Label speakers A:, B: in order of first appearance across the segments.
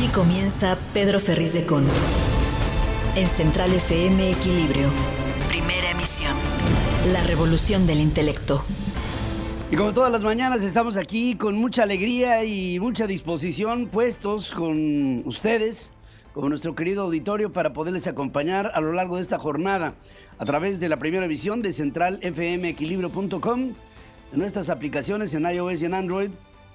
A: Aquí comienza Pedro Ferriz de Con. En Central FM Equilibrio. Primera emisión. La revolución del intelecto.
B: Y como todas las mañanas estamos aquí con mucha alegría y mucha disposición, puestos con ustedes, como nuestro querido auditorio, para poderles acompañar a lo largo de esta jornada a través de la primera emisión de centralfmequilibrio.com, de nuestras aplicaciones en iOS y en Android,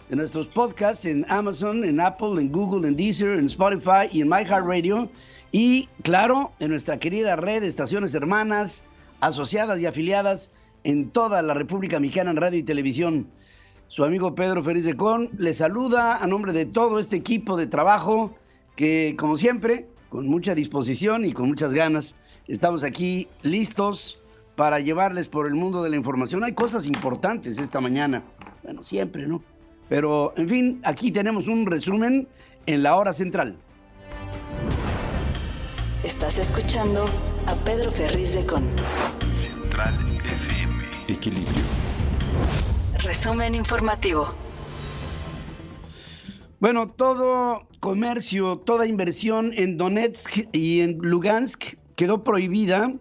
B: de nuestros podcasts en Amazon, en Apple, en Google, en Deezer, en Spotify y en iHeartRadio, y claro, en nuestra querida red de estaciones hermanas, asociadas y afiliadas en toda la República Mexicana en radio y televisión. Su amigo Pedro Ferriz de Con le saluda a nombre de todo este equipo de trabajo que, como siempre, con mucha disposición y con muchas ganas, estamos aquí listos para llevarles por el mundo de la información. Hay cosas importantes esta mañana, bueno, siempre, ¿no? Pero, en fin, aquí tenemos un resumen en la hora central.
A: Estás escuchando a Pedro Ferriz de Con.
C: Central FM Equilibrio.
A: Resumen informativo.
B: Bueno, todo comercio, toda inversión en Donetsk y en Lugansk quedó prohibida,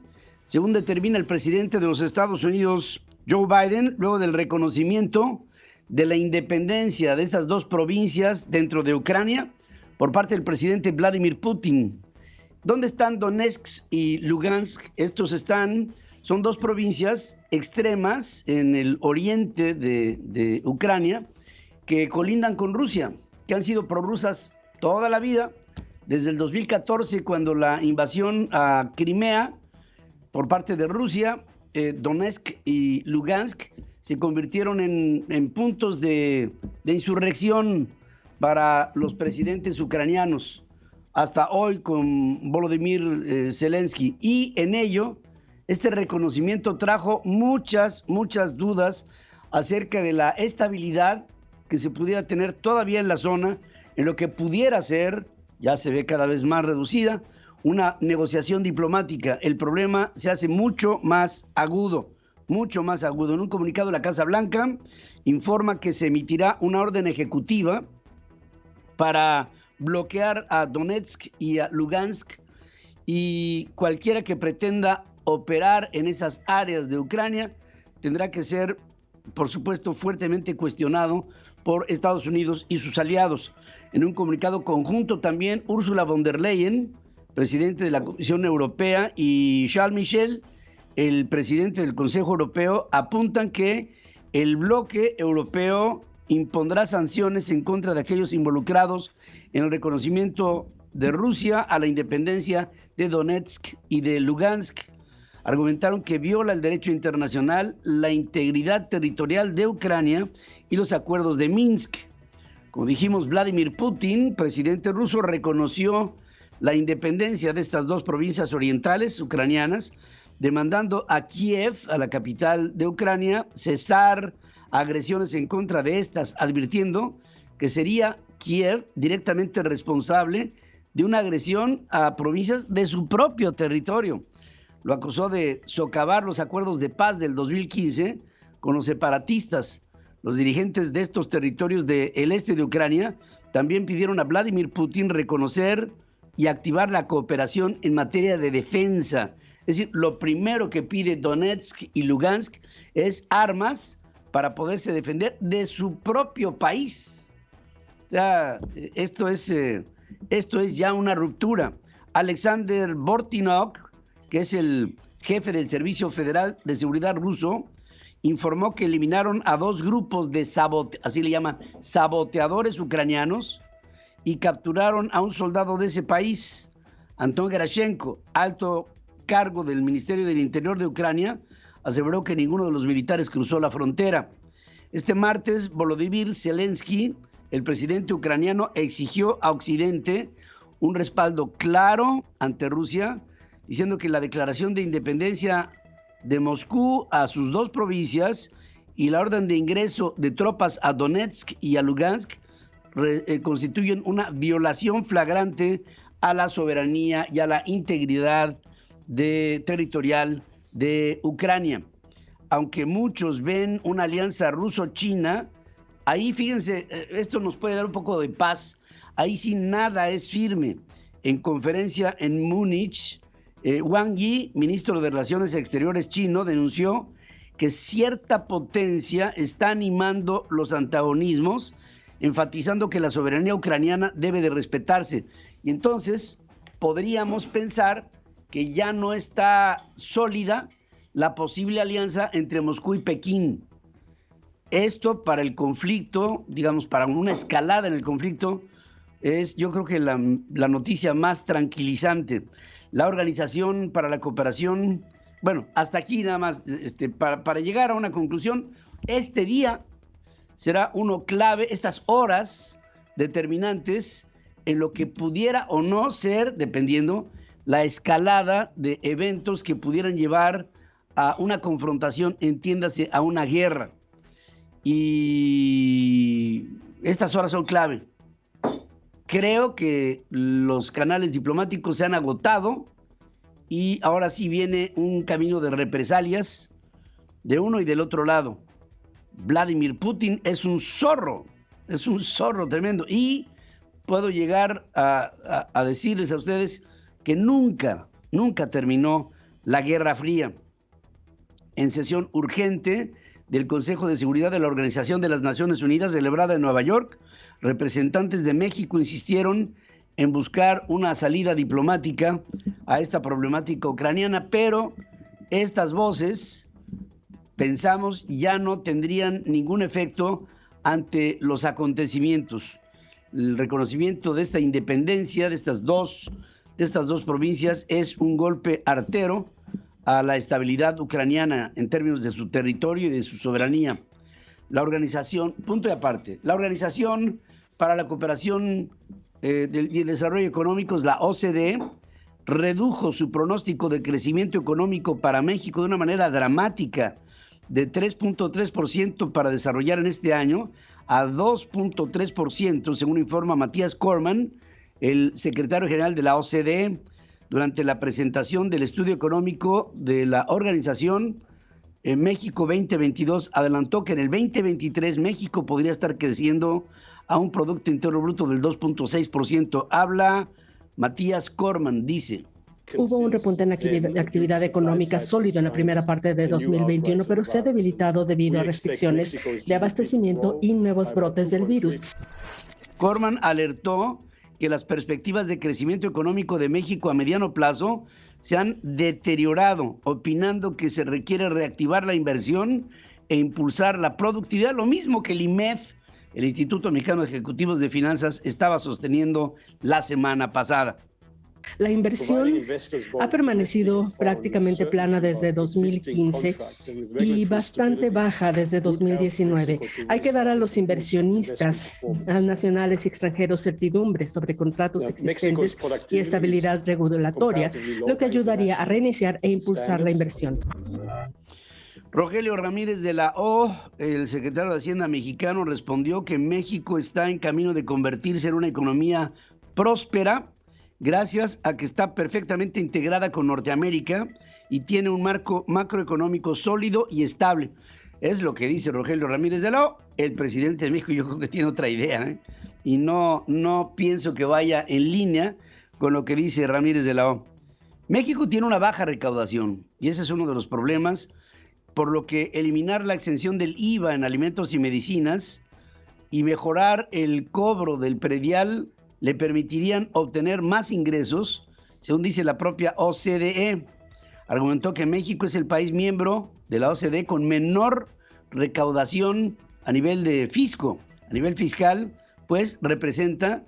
B: según determina el presidente de los Estados Unidos, Joe Biden, luego del reconocimiento de la independencia de estas dos provincias dentro de Ucrania por parte del presidente Vladimir Putin. ¿Dónde están Donetsk y Lugansk? Son dos provincias extremas en el oriente de Ucrania que colindan con Rusia, que han sido prorrusas toda la vida, desde el 2014, cuando la invasión a Crimea por parte de Rusia, Donetsk y Lugansk se convirtieron en puntos de insurrección para los presidentes ucranianos, hasta hoy con Volodymyr Zelensky. Y en ello, este reconocimiento trajo muchas dudas acerca de la estabilidad que se pudiera tener todavía en la zona, en lo que pudiera ser, ya se ve cada vez más reducida, una negociación diplomática. El problema se hace mucho más agudo. En un comunicado, la Casa Blanca informa que se emitirá una orden ejecutiva para bloquear a Donetsk y a Lugansk, y cualquiera que pretenda operar en esas áreas de Ucrania tendrá que ser, por supuesto, fuertemente cuestionado por Estados Unidos y sus aliados. En un comunicado conjunto también, Ursula von der Leyen, presidente de la Comisión Europea, y Charles Michel, el presidente del Consejo Europeo, apuntan que el bloque europeo impondrá sanciones en contra de aquellos involucrados en el reconocimiento de Rusia a la independencia de Donetsk y de Lugansk. Argumentaron que viola el derecho internacional, la integridad territorial de Ucrania y los acuerdos de Minsk. Como dijimos, Vladimir Putin, presidente ruso, reconoció la independencia de estas dos provincias orientales ucranianas, demandando a Kiev, a la capital de Ucrania, cesar agresiones en contra de estas, advirtiendo que sería Kiev directamente responsable de una agresión a provincias de su propio territorio. Lo acusó de socavar los acuerdos de paz del 2015 con los separatistas. Los dirigentes de estos territorios del este de Ucrania también pidieron a Vladimir Putin reconocer y activar la cooperación en materia de defensa. Es decir, lo primero que pide Donetsk y Lugansk es armas para poderse defender de su propio país. O sea, esto es ya una ruptura. Alexander Bortnikov, que es el jefe del Servicio Federal de Seguridad ruso, informó que eliminaron a dos grupos de saboteadores ucranianos y capturaron a un soldado de ese país, Anton Gerashenko, alto cargo del Ministerio del Interior de Ucrania, aseguró que ninguno de los militares cruzó la frontera. Este martes, Volodymyr Zelensky, el presidente ucraniano, exigió a Occidente un respaldo claro ante Rusia, diciendo que la declaración de independencia de Moscú a sus dos provincias y la orden de ingreso de tropas a Donetsk y a Lugansk constituyen una violación flagrante a la soberanía y a la integridad territorial de Ucrania. Aunque muchos ven una alianza ruso-china, ahí fíjense, esto nos puede dar un poco de paz Ahí sí nada es firme. En conferencia en Múnich, Wang Yi, ministro de Relaciones Exteriores chino, denunció que cierta potencia está animando los antagonismos, enfatizando que la soberanía ucraniana debe de respetarse. Y entonces podríamos pensar que ya no está sólida la posible alianza entre Moscú y Pekín. Esto para el conflicto, digamos, para una escalada en el conflicto, es yo creo que la noticia más tranquilizante. La Organización para la Cooperación, bueno, hasta aquí nada más, para llegar a una conclusión, este día será uno clave, estas horas determinantes en lo que pudiera o no ser, dependiendo, la escalada de eventos que pudieran llevar a una confrontación, entiéndase, a una guerra. Y estas horas son clave. Creo que los canales diplomáticos se han agotado y ahora sí viene un camino de represalias de uno y del otro lado. Vladimir Putin es un zorro tremendo. Y puedo llegar a decirles a ustedes que nunca terminó la Guerra Fría. En sesión urgente del Consejo de Seguridad de la Organización de las Naciones Unidas, celebrada en Nueva York, representantes de México insistieron en buscar una salida diplomática a esta problemática ucraniana, pero estas voces, pensamos, ya no tendrían ningún efecto ante los acontecimientos. El reconocimiento de esta independencia de estas dos provincias es un golpe artero a la estabilidad ucraniana en términos de su territorio y de su soberanía. La organización, punto y aparte, la Organización para la Cooperación y el Desarrollo Económicos, la OCDE, redujo su pronóstico de crecimiento económico para México de una manera dramática, de 3.3% para desarrollar en este año a 2.3%, según informa Matías Cormann, el secretario general de la OCDE, durante la presentación del estudio económico de la organización. En México 2022 adelantó que en el 2023 México podría estar creciendo a un Producto Interno Bruto del 2.6%. Habla Matías Cormann, dice:
D: hubo un repunte en la actividad económica sólido en la primera parte de 2021, pero se ha debilitado debido a restricciones de abastecimiento y nuevos brotes del virus.
B: Cormann alertó que las perspectivas de crecimiento económico de México a mediano plazo se han deteriorado, opinando que se requiere reactivar la inversión e impulsar la productividad, lo mismo que el IMEF, el Instituto Mexicano de Ejecutivos de Finanzas, estaba sosteniendo la semana pasada.
D: La inversión ha permanecido prácticamente plana desde 2015 y bastante baja desde 2019. Hay que dar a los inversionistas nacionales y extranjeros certidumbre sobre contratos existentes y estabilidad regulatoria, lo que ayudaría a reiniciar e impulsar la inversión.
B: Rogelio Ramírez de la O, el secretario de Hacienda mexicano, respondió que México está en camino de convertirse en una economía próspera, gracias a que está perfectamente integrada con Norteamérica y tiene un marco macroeconómico sólido y estable. Es lo que dice Rogelio Ramírez de la O. El presidente de México yo creo que tiene otra idea, y no pienso que vaya en línea con lo que dice Ramírez de la O. México tiene una baja recaudación y ese es uno de los problemas, por lo que eliminar la exención del IVA en alimentos y medicinas y mejorar el cobro del predial le permitirían obtener más ingresos, según dice la propia OCDE. Argumentó que México es el país miembro de la OCDE con menor recaudación a nivel de fisco, a nivel fiscal, pues representa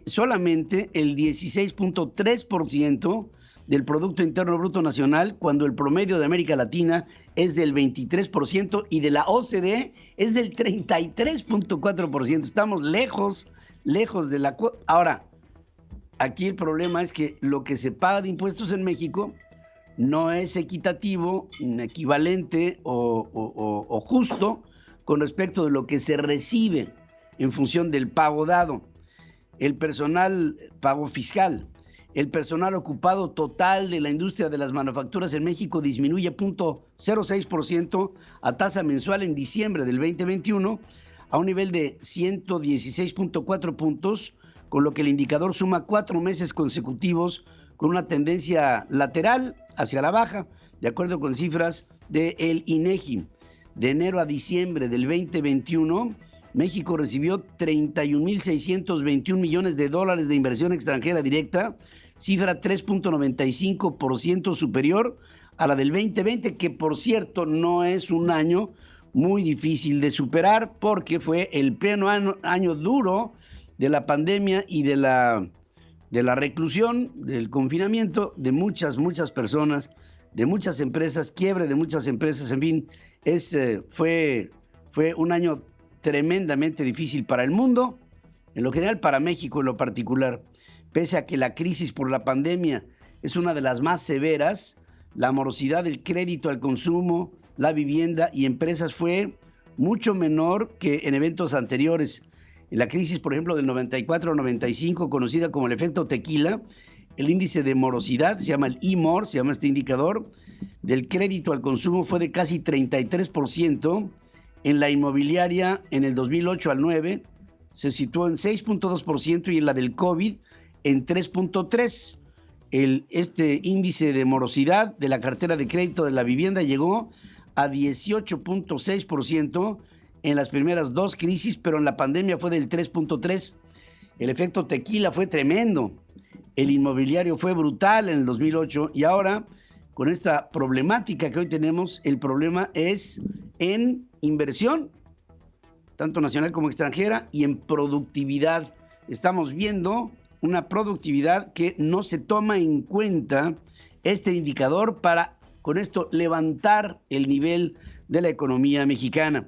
B: solamente el 16.3% del Producto Interno Bruto Nacional, cuando el promedio de América Latina es del 23% y de la OCDE es del 33.4%. Estamos lejos de la... Ahora, aquí el problema es que lo que se paga de impuestos en México no es equitativo, equivalente o justo con respecto de lo que se recibe en función del pago dado. El personal, pago fiscal, el personal ocupado total de la industria de las manufacturas en México disminuye 0.06% a tasa mensual en diciembre del 2021, a un nivel de 116.4 puntos, con lo que el indicador suma 4 meses consecutivos con una tendencia lateral hacia la baja, de acuerdo con cifras del INEGI. De enero a diciembre del 2021, México recibió 31.621 millones de dólares de inversión extranjera directa, cifra 3.95% superior a la del 2020, que por cierto no es un año muy difícil de superar porque fue el pleno año duro de la pandemia y de la reclusión, del confinamiento de muchas personas, de muchas empresas, quiebre de muchas empresas, en fin, fue un año tremendamente difícil para el mundo, en lo general para México en lo particular. Pese a que la crisis por la pandemia es una de las más severas, la morosidad del crédito al consumo, la vivienda y empresas fue mucho menor que en eventos anteriores. En la crisis, por ejemplo, del 94-95, conocida como el efecto tequila, el índice de morosidad, se llama el IMOR, se llama este indicador, del crédito al consumo fue de casi 33%. En la inmobiliaria, en el 2008 al 9, se situó en 6.2% y en la del COVID en 3.3%. Este índice de morosidad de la cartera de crédito de la vivienda llegó a 18.6% en las primeras 2 crisis, pero en la pandemia fue del 3.3%. El efecto tequila fue tremendo. El inmobiliario fue brutal en el 2008 y ahora, con esta problemática que hoy tenemos, el problema es en inversión, tanto nacional como extranjera, y en productividad. Estamos viendo una productividad que no se toma en cuenta este indicador para, con esto, levantar el nivel de la economía mexicana.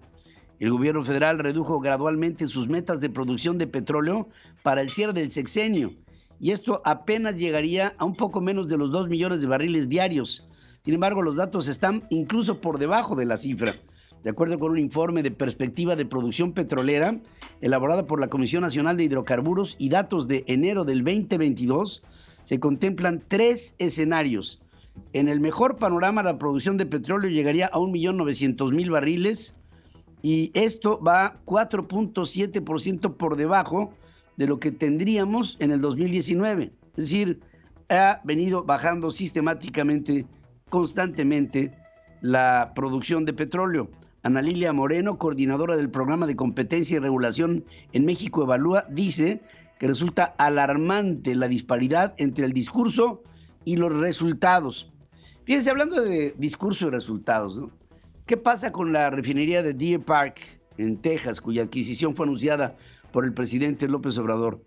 B: El gobierno federal redujo gradualmente sus metas de producción de petróleo para el cierre del sexenio, y esto apenas llegaría a un poco menos de los 2 millones de barriles diarios. Sin embargo, los datos están incluso por debajo de la cifra. De acuerdo con un informe de perspectiva de producción petrolera elaborada por la Comisión Nacional de Hidrocarburos y datos de enero del 2022, se contemplan 3 escenarios. En el mejor panorama, la producción de petróleo llegaría a 1.900.000 barriles y esto va 4.7% por debajo de lo que tendríamos en el 2019. Es decir, ha venido bajando sistemáticamente, constantemente, la producción de petróleo. Ana Lilia Moreno, coordinadora del Programa de Competencia y Regulación en México Evalúa, dice que resulta alarmante la disparidad entre el discurso y los resultados. Fíjense, hablando de discurso y resultados, ¿no? ¿Qué pasa con la refinería de Deer Park en Texas, cuya adquisición fue anunciada por el presidente López Obrador?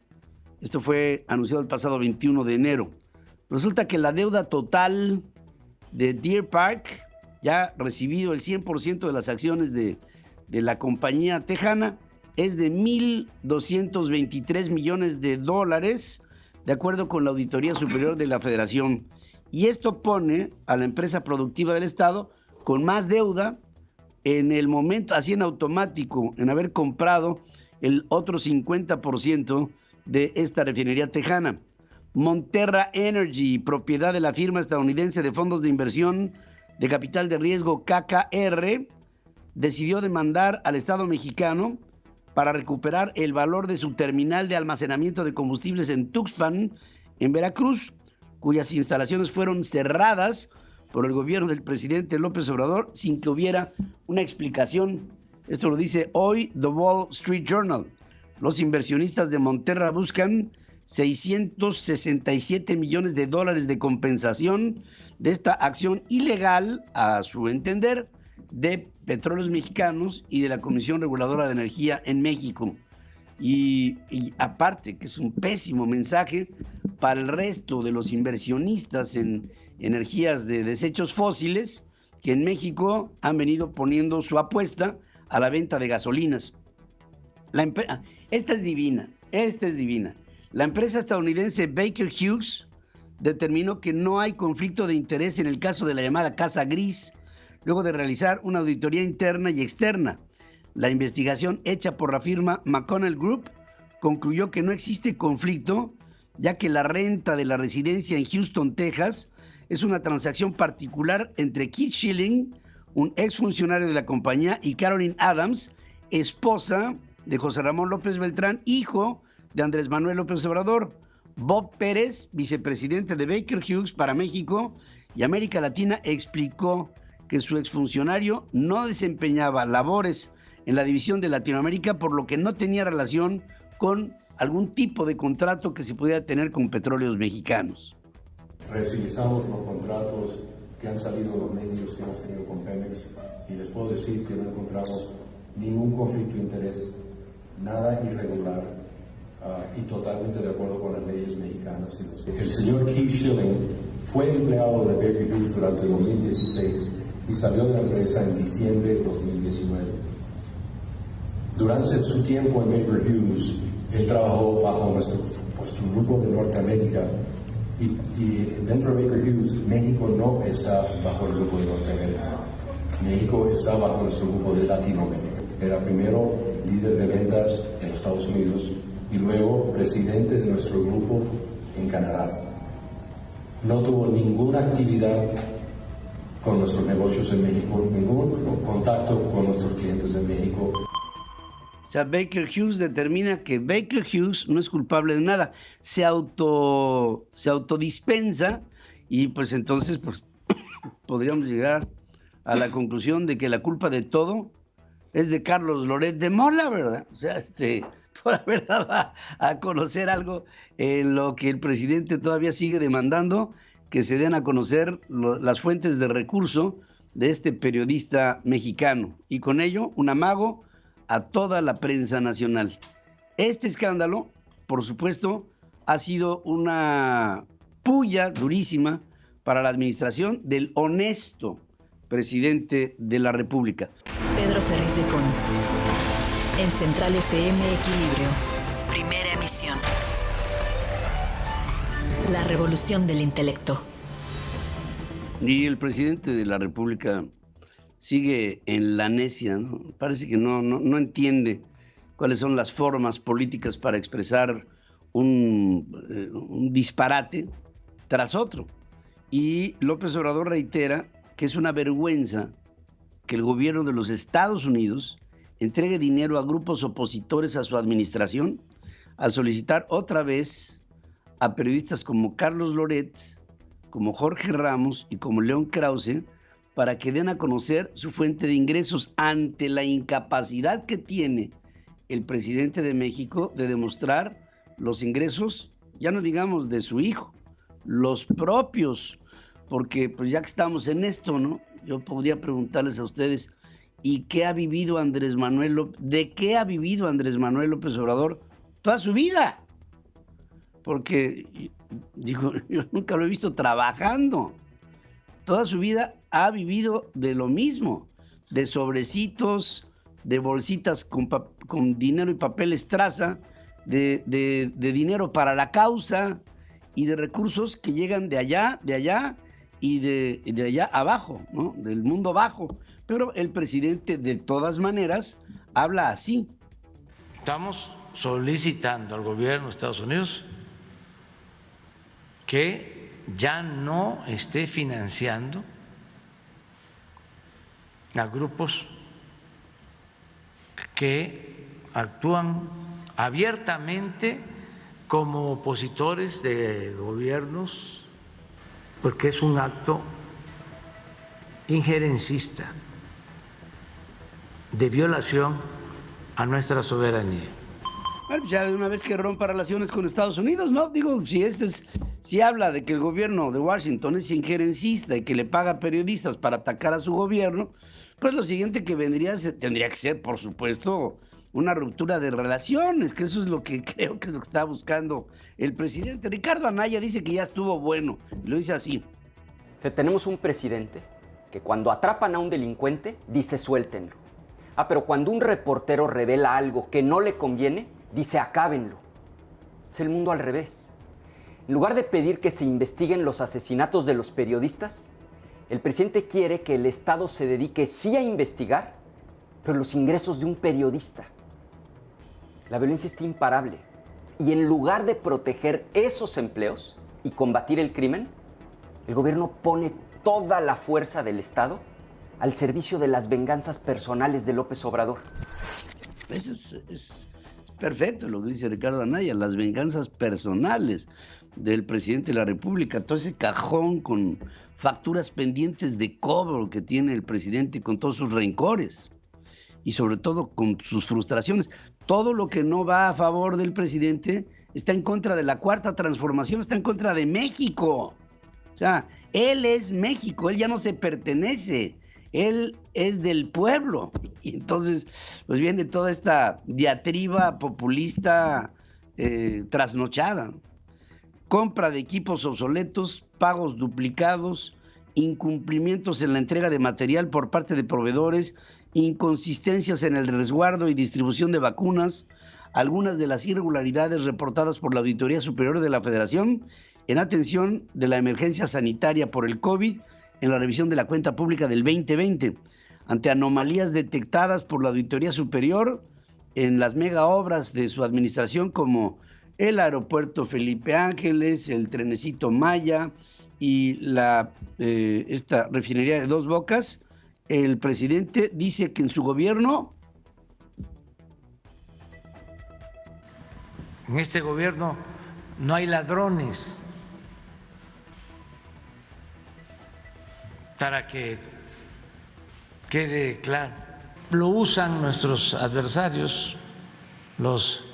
B: Esto fue anunciado el pasado 21 de enero. Resulta que la deuda total de Deer Park, ya recibido el 100% de las acciones de la compañía tejana, es de 1.223 millones de dólares, de acuerdo con la Auditoría Superior de la Federación. Y esto pone a la empresa productiva del Estado con más deuda en el momento, así en automático, en haber comprado el otro 50% de esta refinería tejana. Monterra Energy, propiedad de la firma estadounidense de fondos de inversión de capital de riesgo KKR, decidió demandar al Estado mexicano para recuperar el valor de su terminal de almacenamiento de combustibles en Tuxpan, en Veracruz, cuyas instalaciones fueron cerradas por el gobierno del presidente López Obrador sin que hubiera una explicación. Esto lo dice hoy The Wall Street Journal. Los inversionistas de Monterra buscan 667 millones de dólares de compensación de esta acción ilegal, a su entender, de Petróleos Mexicanos y de la Comisión Reguladora de Energía en México. Y aparte, que es un pésimo mensaje para el resto de los inversionistas en energías de desechos fósiles que en México han venido poniendo su apuesta a la venta de gasolinas. Esta es divina. La empresa estadounidense Baker Hughes determinó que no hay conflicto de interés en el caso de la llamada Casa Gris, luego de realizar una auditoría interna y externa. La investigación hecha por la firma McConnell Group concluyó que no existe conflicto, ya que la renta de la residencia en Houston, Texas, es una transacción particular entre Keith Schilling, un exfuncionario de la compañía, y Carolyn Adams, esposa de José Ramón López Beltrán, hijo de Andrés Manuel López Obrador. Bob Pérez, vicepresidente de Baker Hughes para México y América Latina, explicó que su exfuncionario no desempeñaba labores en la división de Latinoamérica, por lo que no tenía relación con algún tipo de contrato que se pudiera tener con Petróleos Mexicanos.
E: Revisamos los contratos que han salido en los medios que hemos tenido con Pemex y les puedo decir que no encontramos ningún conflicto de interés, nada irregular y totalmente de acuerdo con las leyes mexicanas. El señor Keith Schilling fue empleado de Baker Hughes durante el 2016 y salió de la empresa en diciembre de 2019. Durante su tiempo en Baker Hughes, él trabajó bajo nuestro grupo de Norteamérica y dentro de Baker Hughes, México no está bajo el grupo de Norteamérica. México está bajo nuestro grupo de Latinoamérica. Era primero líder de ventas en los Estados Unidos y luego presidente de nuestro grupo en Canadá. No tuvo ninguna actividad con nuestros negocios en México, ningún contacto con nuestros clientes en México.
B: O sea, Baker Hughes determina que Baker Hughes no es culpable de nada, se autodispensa y pues entonces pues, podríamos llegar a la conclusión de que la culpa de todo es de Carlos Loret de Mola, ¿verdad? O sea, por haber dado a conocer algo en lo que el presidente todavía sigue demandando, que se den a conocer las fuentes de recurso de este periodista mexicano y con ello un amago a toda la prensa nacional. Este escándalo, por supuesto, ha sido una puya durísima para la administración del honesto presidente de la República.
A: Pedro Ferriz de Con. En Central FM Equilibrio. Primera emisión. La revolución del intelecto.
B: Y el presidente de la República sigue en la necia, ¿no? Parece que no entiende cuáles son las formas políticas para expresar un disparate tras otro. Y López Obrador reitera que es una vergüenza que el gobierno de los Estados Unidos entregue dinero a grupos opositores a su administración al solicitar otra vez a periodistas como Carlos Loret, como Jorge Ramos y como León Krause para que den a conocer su fuente de ingresos ante la incapacidad que tiene el presidente de México de demostrar los ingresos, ya no digamos de su hijo, los propios, porque pues ya que estamos en esto, ¿no? Yo podría preguntarles a ustedes, ¿y qué ha vivido Andrés Manuel López? ¿De qué ha vivido Andrés Manuel López Obrador toda su vida? Porque, digo, yo nunca lo he visto trabajando. Toda su vida ha vivido de lo mismo, de sobrecitos, de bolsitas con dinero y papel estraza, de dinero para la causa y de recursos que llegan de allá y de allá abajo, ¿no? Del mundo bajo. Pero el presidente de todas maneras habla así.
F: Estamos solicitando al gobierno de Estados Unidos que ya no esté financiando a grupos que actúan abiertamente como opositores de gobiernos, porque es un acto injerencista de violación a nuestra soberanía.
B: Bueno, ya de una vez que rompa relaciones con Estados Unidos, ¿no? Digo, si habla de que el gobierno de Washington es injerencista y que le paga periodistas para atacar a su gobierno, pues lo siguiente que tendría que ser, por supuesto, una ruptura de relaciones, que eso es lo que creo que es lo que está buscando el presidente. Ricardo Anaya dice que ya estuvo bueno, y lo dice así.
G: Tenemos un presidente que cuando atrapan a un delincuente dice suéltenlo. Pero cuando un reportero revela algo que no le conviene, dice acábenlo. Es el mundo al revés. En lugar de pedir que se investiguen los asesinatos de los periodistas, el presidente quiere que el Estado se dedique sí a investigar, pero los ingresos de un periodista. La violencia está imparable. Y en lugar de proteger esos empleos y combatir el crimen, el gobierno pone toda la fuerza del Estado al servicio de las venganzas personales de López Obrador.
B: Es perfecto lo que dice Ricardo Anaya, las venganzas personales del presidente de la República, todo ese cajón con facturas pendientes de cobro que tiene el presidente con todos sus rencores y sobre todo con sus frustraciones. Todo lo que no va a favor del presidente está en contra de la Cuarta Transformación, está en contra de México. O sea, él es México, él ya no se pertenece, él es del pueblo. Y entonces, pues viene toda esta diatriba populista trasnochada. Compra de equipos obsoletos, pagos duplicados, incumplimientos en la entrega de material por parte de proveedores, inconsistencias en el resguardo y distribución de vacunas, algunas de las irregularidades reportadas por la Auditoría Superior de la Federación en atención de la emergencia sanitaria por el COVID en la revisión de la cuenta pública del 2020, ante anomalías detectadas por la Auditoría Superior en las mega obras de su administración como el aeropuerto Felipe Ángeles, el trenecito Maya y esta refinería de Dos Bocas. El presidente dice que en su gobierno...
F: En este gobierno no hay ladrones. Para que quede claro, lo usan nuestros adversarios, los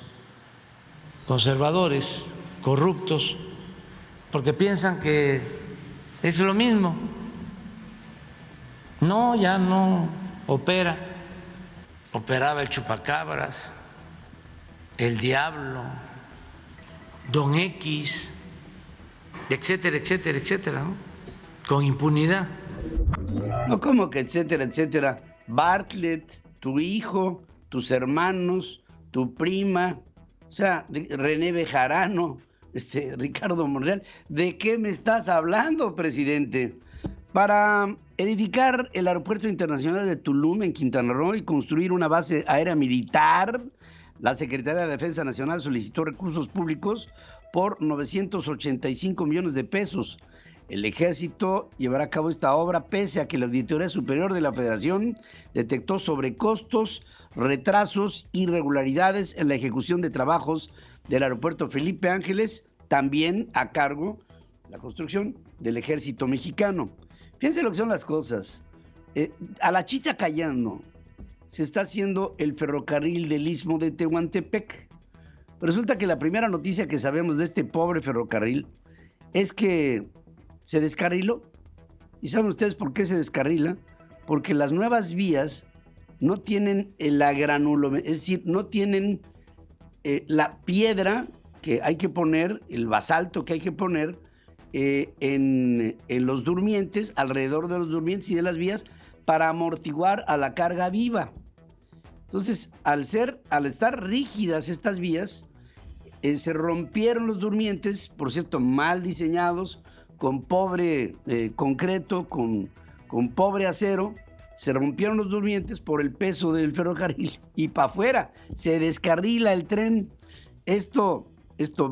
F: conservadores, corruptos, porque piensan que es lo mismo. No, ya no opera. Operaba el chupacabras, el diablo, Don X, etcétera, etcétera, etcétera, ¿no? Con impunidad.
B: No, como que etcétera, etcétera. Bartlett, tu hijo, tus hermanos, tu prima, o sea, René Bejarano, Ricardo Monreal. ¿De qué me estás hablando, presidente? Para edificar el Aeropuerto Internacional de Tulum en Quintana Roo y construir una base aérea militar, la Secretaría de Defensa Nacional solicitó recursos públicos por 985 millones de pesos. El Ejército llevará a cabo esta obra pese a que la Auditoría Superior de la Federación detectó sobrecostos, retrasos, irregularidades en la ejecución de trabajos del aeropuerto Felipe Ángeles, también a cargo la construcción del Ejército Mexicano. Fíjense lo que son las cosas. A la chita callando se está haciendo el ferrocarril del Istmo de Tehuantepec. Resulta que la primera noticia que sabemos de este pobre ferrocarril es que se descarriló. ¿Y saben ustedes por qué se descarrila? Porque las nuevas vías no tienen la granulometría, es decir, no tienen la piedra que hay que poner, el basalto que hay que poner en los durmientes, alrededor de los durmientes y de las vías, para amortiguar a la carga viva. Entonces, al estar rígidas estas vías, se rompieron los durmientes, por cierto, mal diseñados, con pobre concreto, con pobre acero. Se rompieron los durmientes por el peso del ferrocarril y para afuera se descarrila el tren. Esto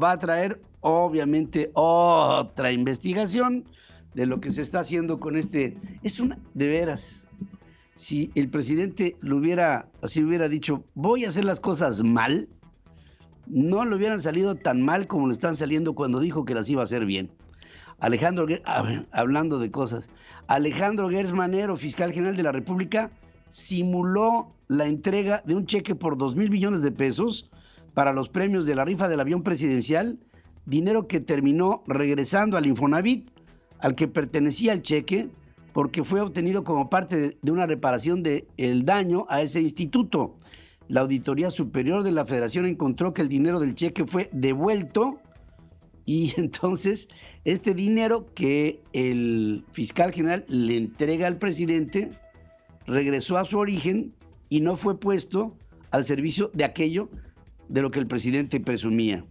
B: va a traer, obviamente, otra investigación de lo que se está haciendo con de veras, si el presidente hubiera dicho, voy a hacer las cosas mal, no le hubieran salido tan mal como le están saliendo cuando dijo que las iba a hacer bien. Hablando de cosas, Alejandro Gertz Manero, fiscal general de la República, simuló la entrega de un cheque por 2,000 millones de pesos para los premios de la rifa del avión presidencial, dinero que terminó regresando al Infonavit, al que pertenecía el cheque, porque fue obtenido como parte de una reparación del daño a ese instituto. La Auditoría Superior de la Federación encontró que el dinero del cheque fue devuelto y entonces este dinero que el fiscal general le entrega al presidente regresó a su origen y no fue puesto al servicio de aquello de lo que el presidente presumía.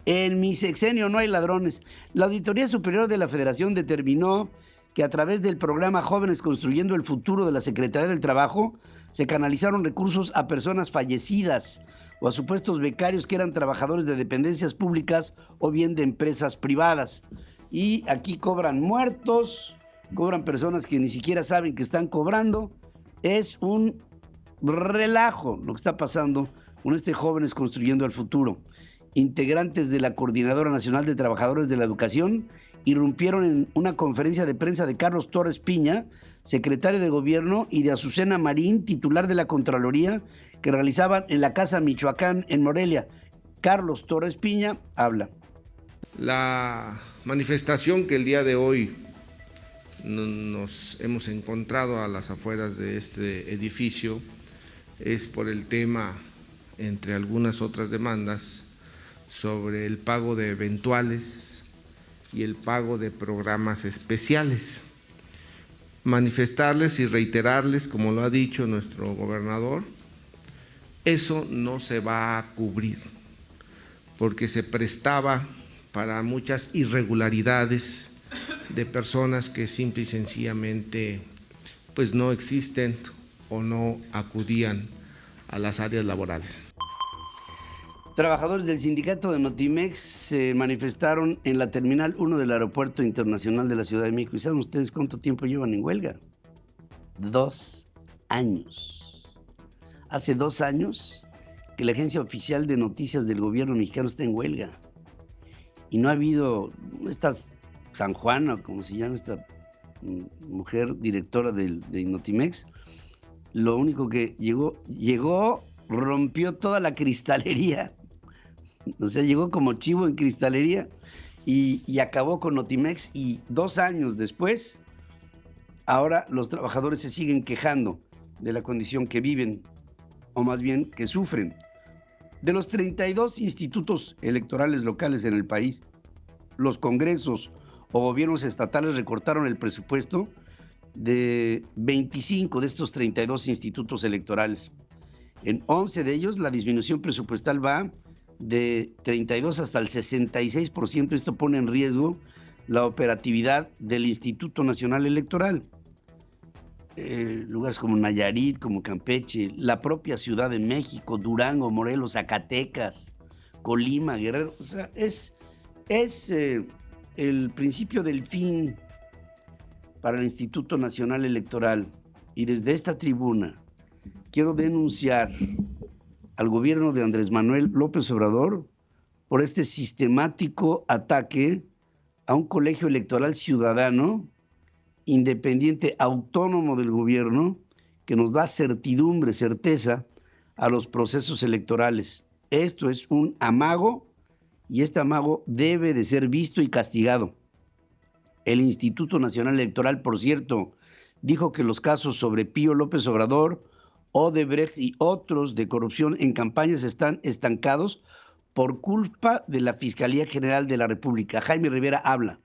B: En mi sexenio no hay ladrones. La Auditoría Superior de la Federación determinó que a través del programa Jóvenes Construyendo el Futuro de la Secretaría del Trabajo se canalizaron recursos a personas fallecidas o a supuestos becarios que eran trabajadores de dependencias públicas o bien de empresas privadas. Y aquí cobran muertos, cobran personas que ni siquiera saben que están cobrando. Es un relajo lo que está pasando con Jóvenes Construyendo el Futuro. Integrantes de la Coordinadora Nacional de Trabajadores de la Educación irrumpieron en una conferencia de prensa de Carlos Torres Piña, secretario de Gobierno, y de Azucena Marín, titular de la Contraloría, que realizaban en la Casa Michoacán, en Morelia. Carlos Torres Piña habla.
H: La manifestación que el día de hoy nos hemos encontrado a las afueras de este edificio es por el tema, entre algunas otras demandas, sobre el pago de eventuales y el pago de programas especiales. Manifestarles y reiterarles, como lo ha dicho nuestro gobernador, eso no se va a cubrir, porque se prestaba para muchas irregularidades de personas que simple y sencillamente pues no existen o no acudían a las áreas laborales.
B: Trabajadores del sindicato de Notimex se manifestaron en la Terminal 1 del Aeropuerto Internacional de la Ciudad de México. ¿Y saben ustedes cuánto tiempo llevan en huelga? 2 años. Hace 2 años que la agencia oficial de noticias del gobierno mexicano está en huelga. Y no ha habido San Juan, o como se llama esta mujer directora de Notimex, lo único que llegó, rompió toda la cristalería. O sea, llegó como chivo en cristalería y acabó con Notimex. Y 2 años después, ahora los trabajadores se siguen quejando de la condición que viven, o más bien que sufren. De los 32 institutos electorales locales en el país, los congresos o gobiernos estatales recortaron el presupuesto de 25 de estos 32 institutos electorales. En 11 de ellos la disminución presupuestal va de 32 hasta el 66%. Esto pone en riesgo la operatividad del Instituto Nacional Electoral. Lugares como Nayarit, como Campeche, la propia Ciudad de México, Durango, Morelos, Zacatecas, Colima, Guerrero. O sea, es el principio del fin para el Instituto Nacional Electoral. Y desde esta tribuna quiero denunciar al gobierno de Andrés Manuel López Obrador por este sistemático ataque a un colegio electoral ciudadano, independiente, autónomo del gobierno, que nos da certidumbre, certeza a los procesos electorales. Esto es un amago y este amago debe de ser visto y castigado. El Instituto Nacional Electoral, por cierto, dijo que los casos sobre Pío López Obrador, Odebrecht y otros de corrupción en campañas están estancados por culpa de la Fiscalía General de la República. Jaime Rivera habla.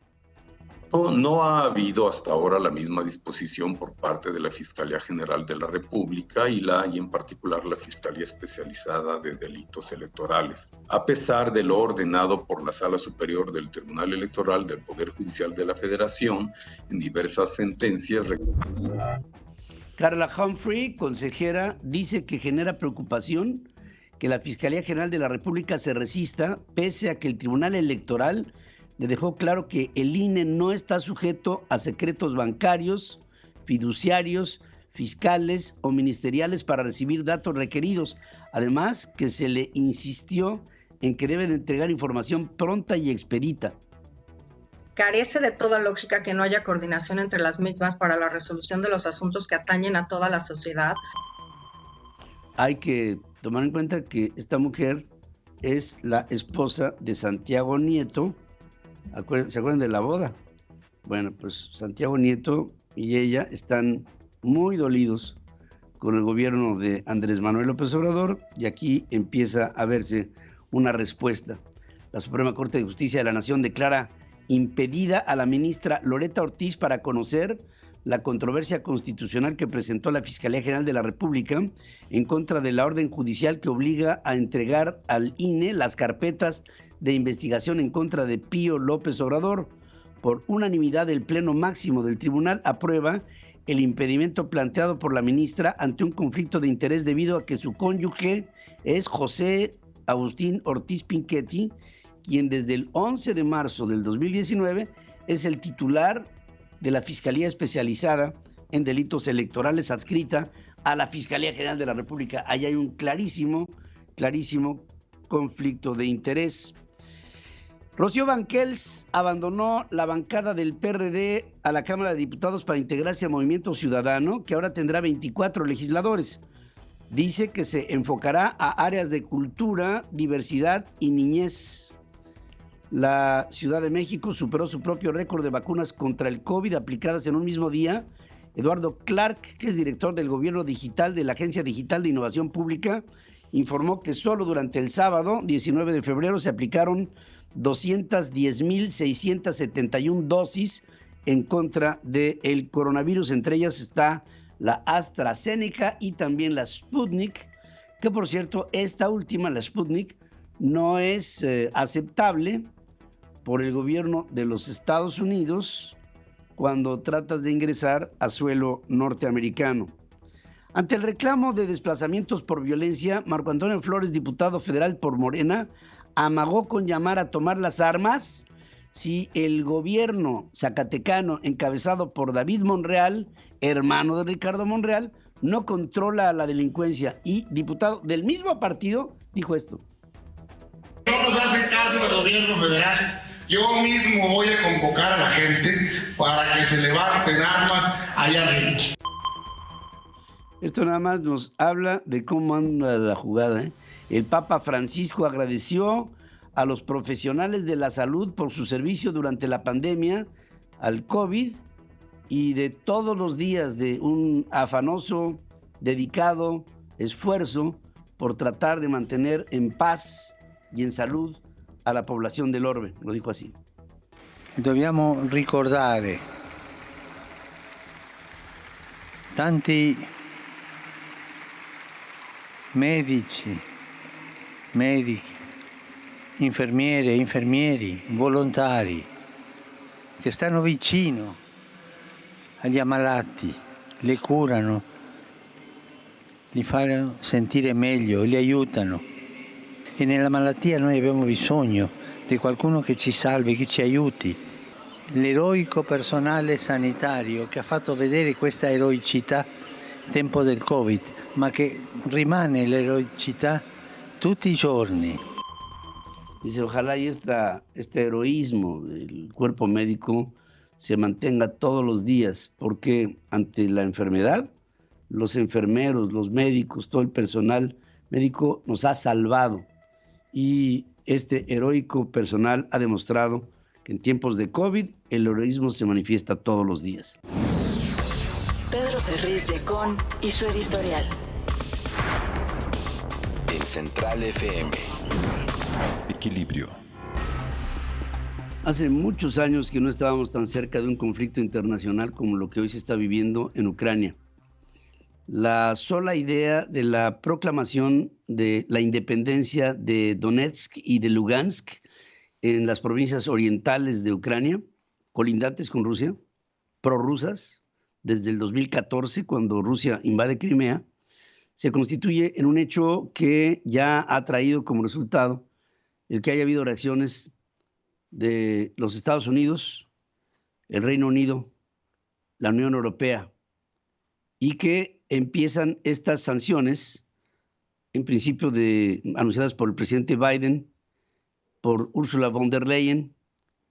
I: No ha habido hasta ahora la misma disposición por parte de la Fiscalía General de la República y en particular la Fiscalía Especializada de Delitos Electorales, a pesar de lo ordenado por la Sala Superior del Tribunal Electoral del Poder Judicial de la Federación en diversas sentencias.
B: Carla Humphrey, consejera, dice que genera preocupación que la Fiscalía General de la República se resista, pese a que el Tribunal Electoral le dejó claro que el INE no está sujeto a secretos bancarios, fiduciarios, fiscales o ministeriales para recibir datos requeridos. Además, que se le insistió en que debe de entregar información pronta y expedita.
J: Carece de toda lógica que no haya coordinación entre las mismas para la resolución de los asuntos que atañen a toda la sociedad.
B: Hay que tomar en cuenta que esta mujer es la esposa de Santiago Nieto. ¿Se acuerdan de la boda? Bueno, pues Santiago Nieto y ella están muy dolidos con el gobierno de Andrés Manuel López Obrador y aquí empieza a verse una respuesta. La Suprema Corte de Justicia de la Nación declara impedida a la ministra Loretta Ortiz para conocer la controversia constitucional que presentó la Fiscalía General de la República en contra de la orden judicial que obliga a entregar al INE las carpetas de investigación en contra de Pío López Obrador. Por unanimidad, el Pleno Máximo del Tribunal aprueba el impedimento planteado por la ministra ante un conflicto de interés debido a que su cónyuge es José Agustín Ortiz Pinchetti, quien desde el 11 de marzo del 2019 es el titular de la Fiscalía Especializada en Delitos Electorales adscrita a la Fiscalía General de la República. Ahí hay un clarísimo conflicto de interés. Rocío Banquels abandonó la bancada del PRD a la Cámara de Diputados para integrarse a Movimiento Ciudadano, que ahora tendrá 24 legisladores. Dice que se enfocará a áreas de cultura, diversidad y niñez. La Ciudad de México superó su propio récord de vacunas contra el COVID aplicadas en un mismo día. Eduardo Clark, que es director del Gobierno Digital de la Agencia Digital de Innovación Pública, informó que solo durante el sábado, 19 de febrero, se aplicaron 210,671 dosis en contra del coronavirus. Entre ellas está la AstraZeneca y también la Sputnik, que por cierto, esta última, la Sputnik, no es aceptable por el gobierno de los Estados Unidos cuando tratas de ingresar a suelo norteamericano. Ante el reclamo de desplazamientos por violencia, Marco Antonio Flores, diputado federal por Morena, amagó con llamar a tomar las armas si el gobierno zacatecano encabezado por David Monreal, hermano de Ricardo Monreal, no controla a la delincuencia. Y diputado del mismo partido dijo esto.
K: No nos hace caso el gobierno federal. Yo mismo voy a convocar a la gente para que se levanten armas allá arriba.
B: Esto nada más nos habla de cómo anda la jugada, ¿eh? El Papa Francisco agradeció a los profesionales de la salud por su servicio durante la pandemia al COVID y de todos los días de un afanoso, dedicado esfuerzo por tratar de mantener en paz y en salud a la población del orbe. Lo dijo así.
L: Dobbiamo ricordare tanti medici, infermiere, infermieri, volontari che stanno vicino agli ammalati, li curano, li fanno sentire meglio, li aiutano. E nella malattia noi abbiamo bisogno di qualcuno che ci salvi, che ci aiuti. L'eroico personale sanitario che ha fatto vedere questa eroicità nel tempo del Covid, ma che rimane l'eroicità tutti i giorni.
B: Dice, ojalá y este heroísmo del cuerpo médico se mantenga todos los días, porque ante la enfermedad, los enfermeros, los médicos, todo el personal médico nos ha salvado. Y este heroico personal ha demostrado que en tiempos de COVID el heroísmo se manifiesta todos los días.
A: Pedro Ferriz de Con y su editorial.
C: En Central FM. Equilibrio.
B: Hace muchos años que no estábamos tan cerca de un conflicto internacional como lo que hoy se está viviendo en Ucrania. La sola idea de la proclamación de la independencia de Donetsk y de Lugansk en las provincias orientales de Ucrania, colindantes con Rusia, prorrusas, desde el 2014, cuando Rusia invade Crimea, se constituye en un hecho que ya ha traído como resultado el que haya habido reacciones de los Estados Unidos, el Reino Unido, la Unión Europea, y que empiezan estas sanciones, en principio anunciadas por el presidente Biden, por Ursula von der Leyen,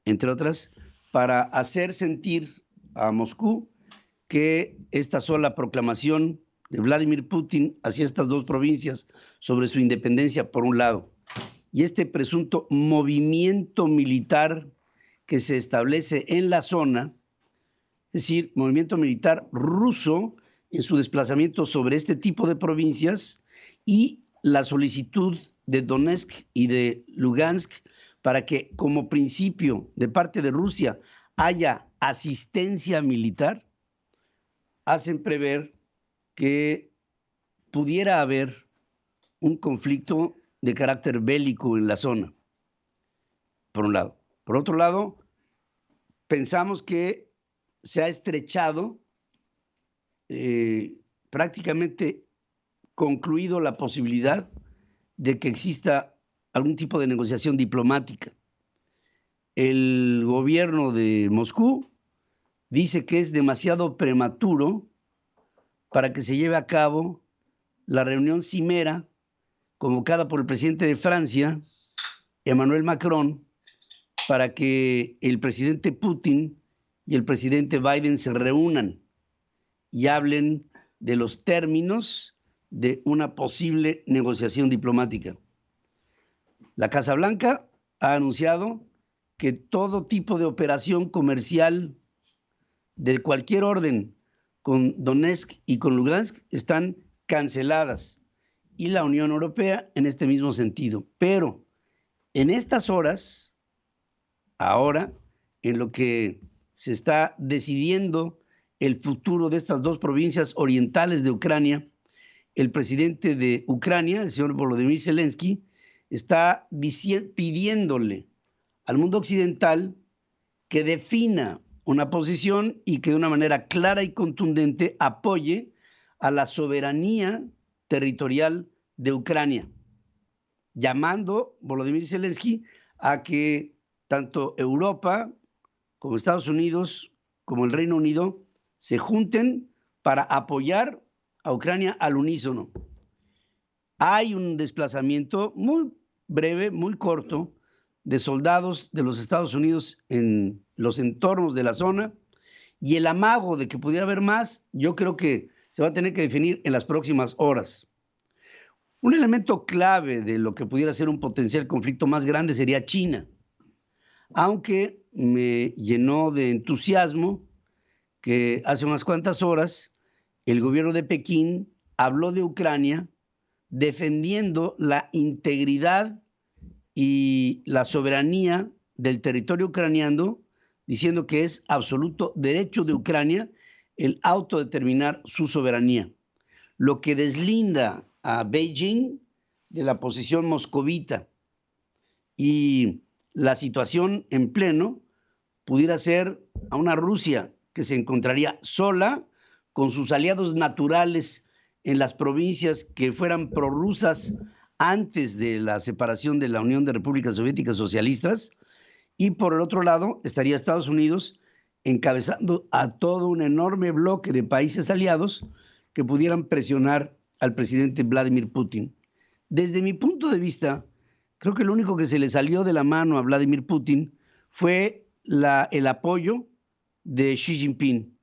B: entre otras, para hacer sentir a Moscú que esta sola proclamación de Vladimir Putin hacia estas dos provincias sobre su independencia, por un lado, y este presunto movimiento militar que se establece en la zona, es decir, movimiento militar ruso en su desplazamiento sobre este tipo de provincias, y la solicitud de Donetsk y de Lugansk para que, como principio de parte de Rusia, haya asistencia militar, hacen prever que pudiera haber un conflicto de carácter bélico en la zona, por un lado. Por otro lado, pensamos que se ha estrechado, prácticamente concluido la posibilidad de que exista algún tipo de negociación diplomática. El gobierno de Moscú dice que es demasiado prematuro para que se lleve a cabo la reunión cimera convocada por el presidente de Francia, Emmanuel Macron, para que el presidente Putin y el presidente Biden se reúnan y hablen de los términos de una posible negociación diplomática. La Casa Blanca ha anunciado que todo tipo de operación comercial de cualquier orden con Donetsk y con Lugansk están canceladas, y la Unión Europea en este mismo sentido. Pero en estas horas, ahora, en lo que se está decidiendo el futuro de estas dos provincias orientales de Ucrania, el presidente de Ucrania, el señor Volodymyr Zelensky, está pidiéndole al mundo occidental que defina una posición y que de una manera clara y contundente apoye a la soberanía territorial de Ucrania, llamando Volodymyr Zelensky a que tanto Europa como Estados Unidos como el Reino Unido se junten para apoyar a Ucrania al unísono. Hay un desplazamiento muy breve, muy corto, de soldados de los Estados Unidos en los entornos de la zona, y el amago de que pudiera haber más, yo creo que se va a tener que definir en las próximas horas. Un elemento clave de lo que pudiera ser un potencial conflicto más grande sería China, aunque me llenó de entusiasmo que hace unas cuantas horas el gobierno de Pekín habló de Ucrania defendiendo la integridad y la soberanía del territorio ucraniano, diciendo que es absoluto derecho de Ucrania el autodeterminar su soberanía, lo que deslinda a Beijing de la posición moscovita, y la situación en pleno pudiera ser a una Rusia que se encontraría sola con sus aliados naturales en las provincias que fueran prorrusas antes de la separación de la Unión de Repúblicas Soviéticas Socialistas, y por el otro lado estaría Estados Unidos encabezando a todo un enorme bloque de países aliados que pudieran presionar al presidente Vladimir Putin. Desde mi punto de vista, creo que lo único que se le salió de la mano a Vladimir Putin fue el apoyo de Xi Jinping.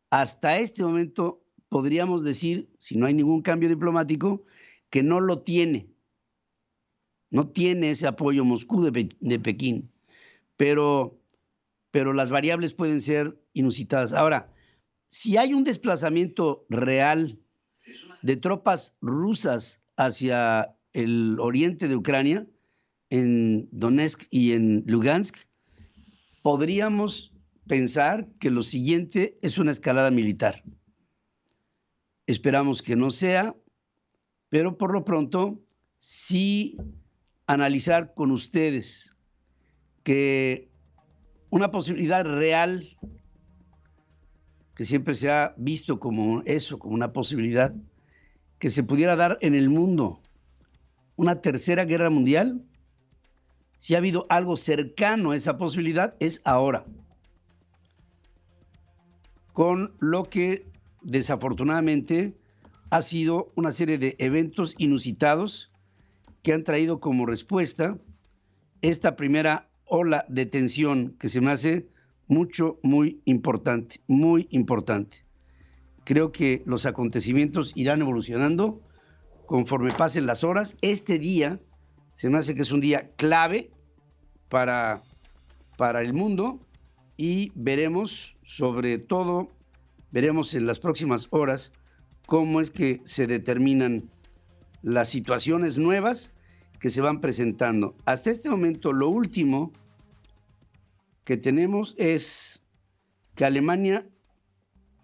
B: Hasta este momento podríamos decir, si no hay ningún cambio diplomático, que no lo tiene. No tiene ese apoyo Moscú de Pekín, pero las variables pueden ser inusitadas. Ahora, si hay un desplazamiento real de tropas rusas hacia el oriente de Ucrania, en Donetsk y en Lugansk, podríamos pensar que lo siguiente es una escalada militar. Esperamos que no sea, pero por lo pronto sí analizar con ustedes que una posibilidad real, que siempre se ha visto como eso, como una posibilidad, que se pudiera dar en el mundo una tercera guerra mundial, si ha habido algo cercano a esa posibilidad, es ahora, con lo que desafortunadamente ha sido una serie de eventos inusitados que han traído como respuesta esta primera ola de tensión que se me hace muy importante, muy importante. Creo que los acontecimientos irán evolucionando conforme pasen las horas. Este día se me hace que es un día clave para el mundo, y veremos, sobre todo, veremos en las próximas horas cómo es que se determinan las situaciones nuevas que se van presentando. Hasta este momento, lo último que tenemos es que Alemania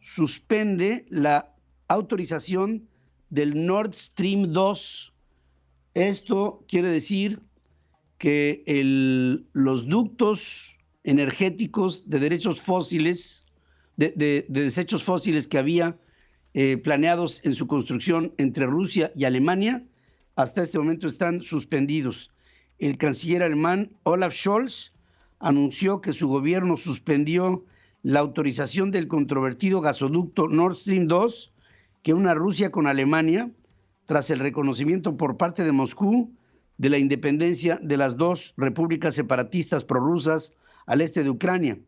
B: suspende la autorización del Nord Stream 2. Esto quiere decir que los ductos energéticos de desechos fósiles que había planeados en su construcción entre Rusia y Alemania, hasta este momento están suspendidos. El canciller alemán Olaf Scholz anunció que su gobierno suspendió la autorización del controvertido gasoducto Nord Stream 2 que une a Rusia con Alemania tras el reconocimiento por parte de Moscú de la independencia de las dos repúblicas separatistas prorrusas al este de Ucrania.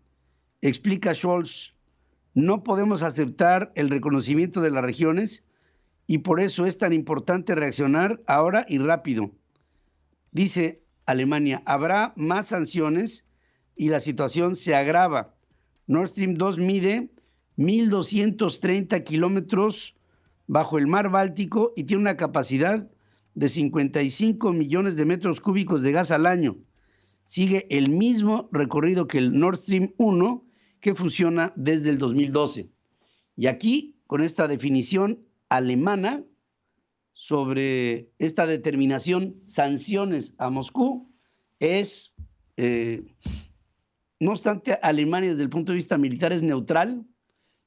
B: Explica Scholz, no podemos aceptar el reconocimiento de las regiones y por eso es tan importante reaccionar ahora y rápido. Dice Alemania, habrá más sanciones y la situación se agrava. Nord Stream 2 mide 1.230 kilómetros bajo el mar Báltico y tiene una capacidad de 55 millones de metros cúbicos de gas al año. Sigue el mismo recorrido que el Nord Stream 1, que funciona desde el 2012. Y aquí, con esta definición alemana sobre esta determinación, sanciones a Moscú, es, no obstante, Alemania desde el punto de vista militar es neutral.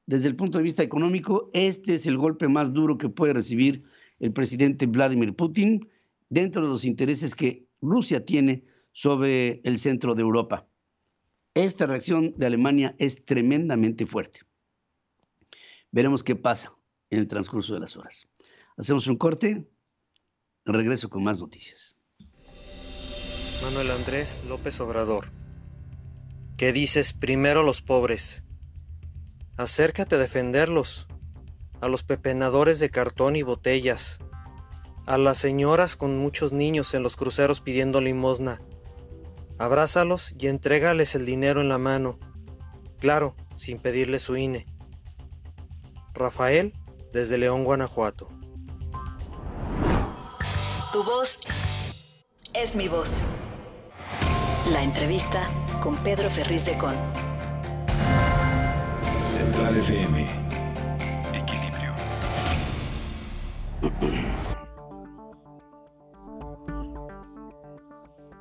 B: Desde el punto de vista económico, este es el golpe más duro que puede recibir el presidente Vladimir Putin dentro de los intereses que Rusia tiene sobre el centro de Europa. Esta reacción de Alemania es tremendamente fuerte. Veremos qué pasa en el transcurso de las horas. Hacemos un corte, regreso con más noticias.
M: Manuel Andrés López Obrador, ¿qué dices primero los pobres? Acércate a defenderlos, a los pepenadores de cartón y botellas, a las señoras con muchos niños en los cruceros pidiendo limosna. Abrázalos y entrégales el dinero en la mano, claro, sin pedirle su INE. Rafael, desde León, Guanajuato.
A: Tu voz es mi voz. La entrevista con Pedro Ferriz de Con.
C: Central FM. Equilibrio.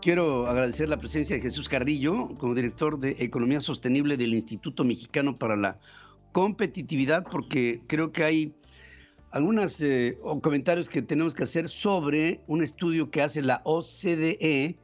B: Quiero agradecer la presencia de Jesús Carrillo como director de Economía Sostenible del Instituto Mexicano para la Competitividad, porque creo que hay algunos comentarios que tenemos que hacer sobre un estudio que hace la OCDE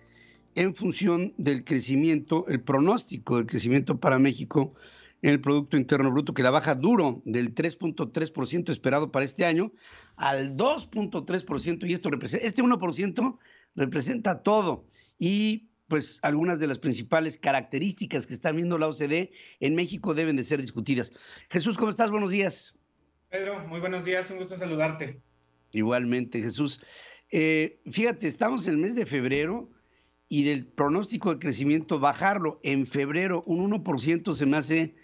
B: en función del crecimiento, el pronóstico del crecimiento para México en el Producto Interno Bruto, que la baja duro del 3.3% esperado para este año al 2.3%, y esto representa, este 1% representa todo, y pues algunas de las principales características que está viendo la OCDE en México deben de ser discutidas. Jesús, ¿cómo estás? Buenos días.
N: Pedro, muy buenos días, un gusto saludarte.
B: Igualmente, Jesús. Fíjate, estamos en el mes de febrero y del pronóstico de crecimiento bajarlo en febrero un 1% se me hace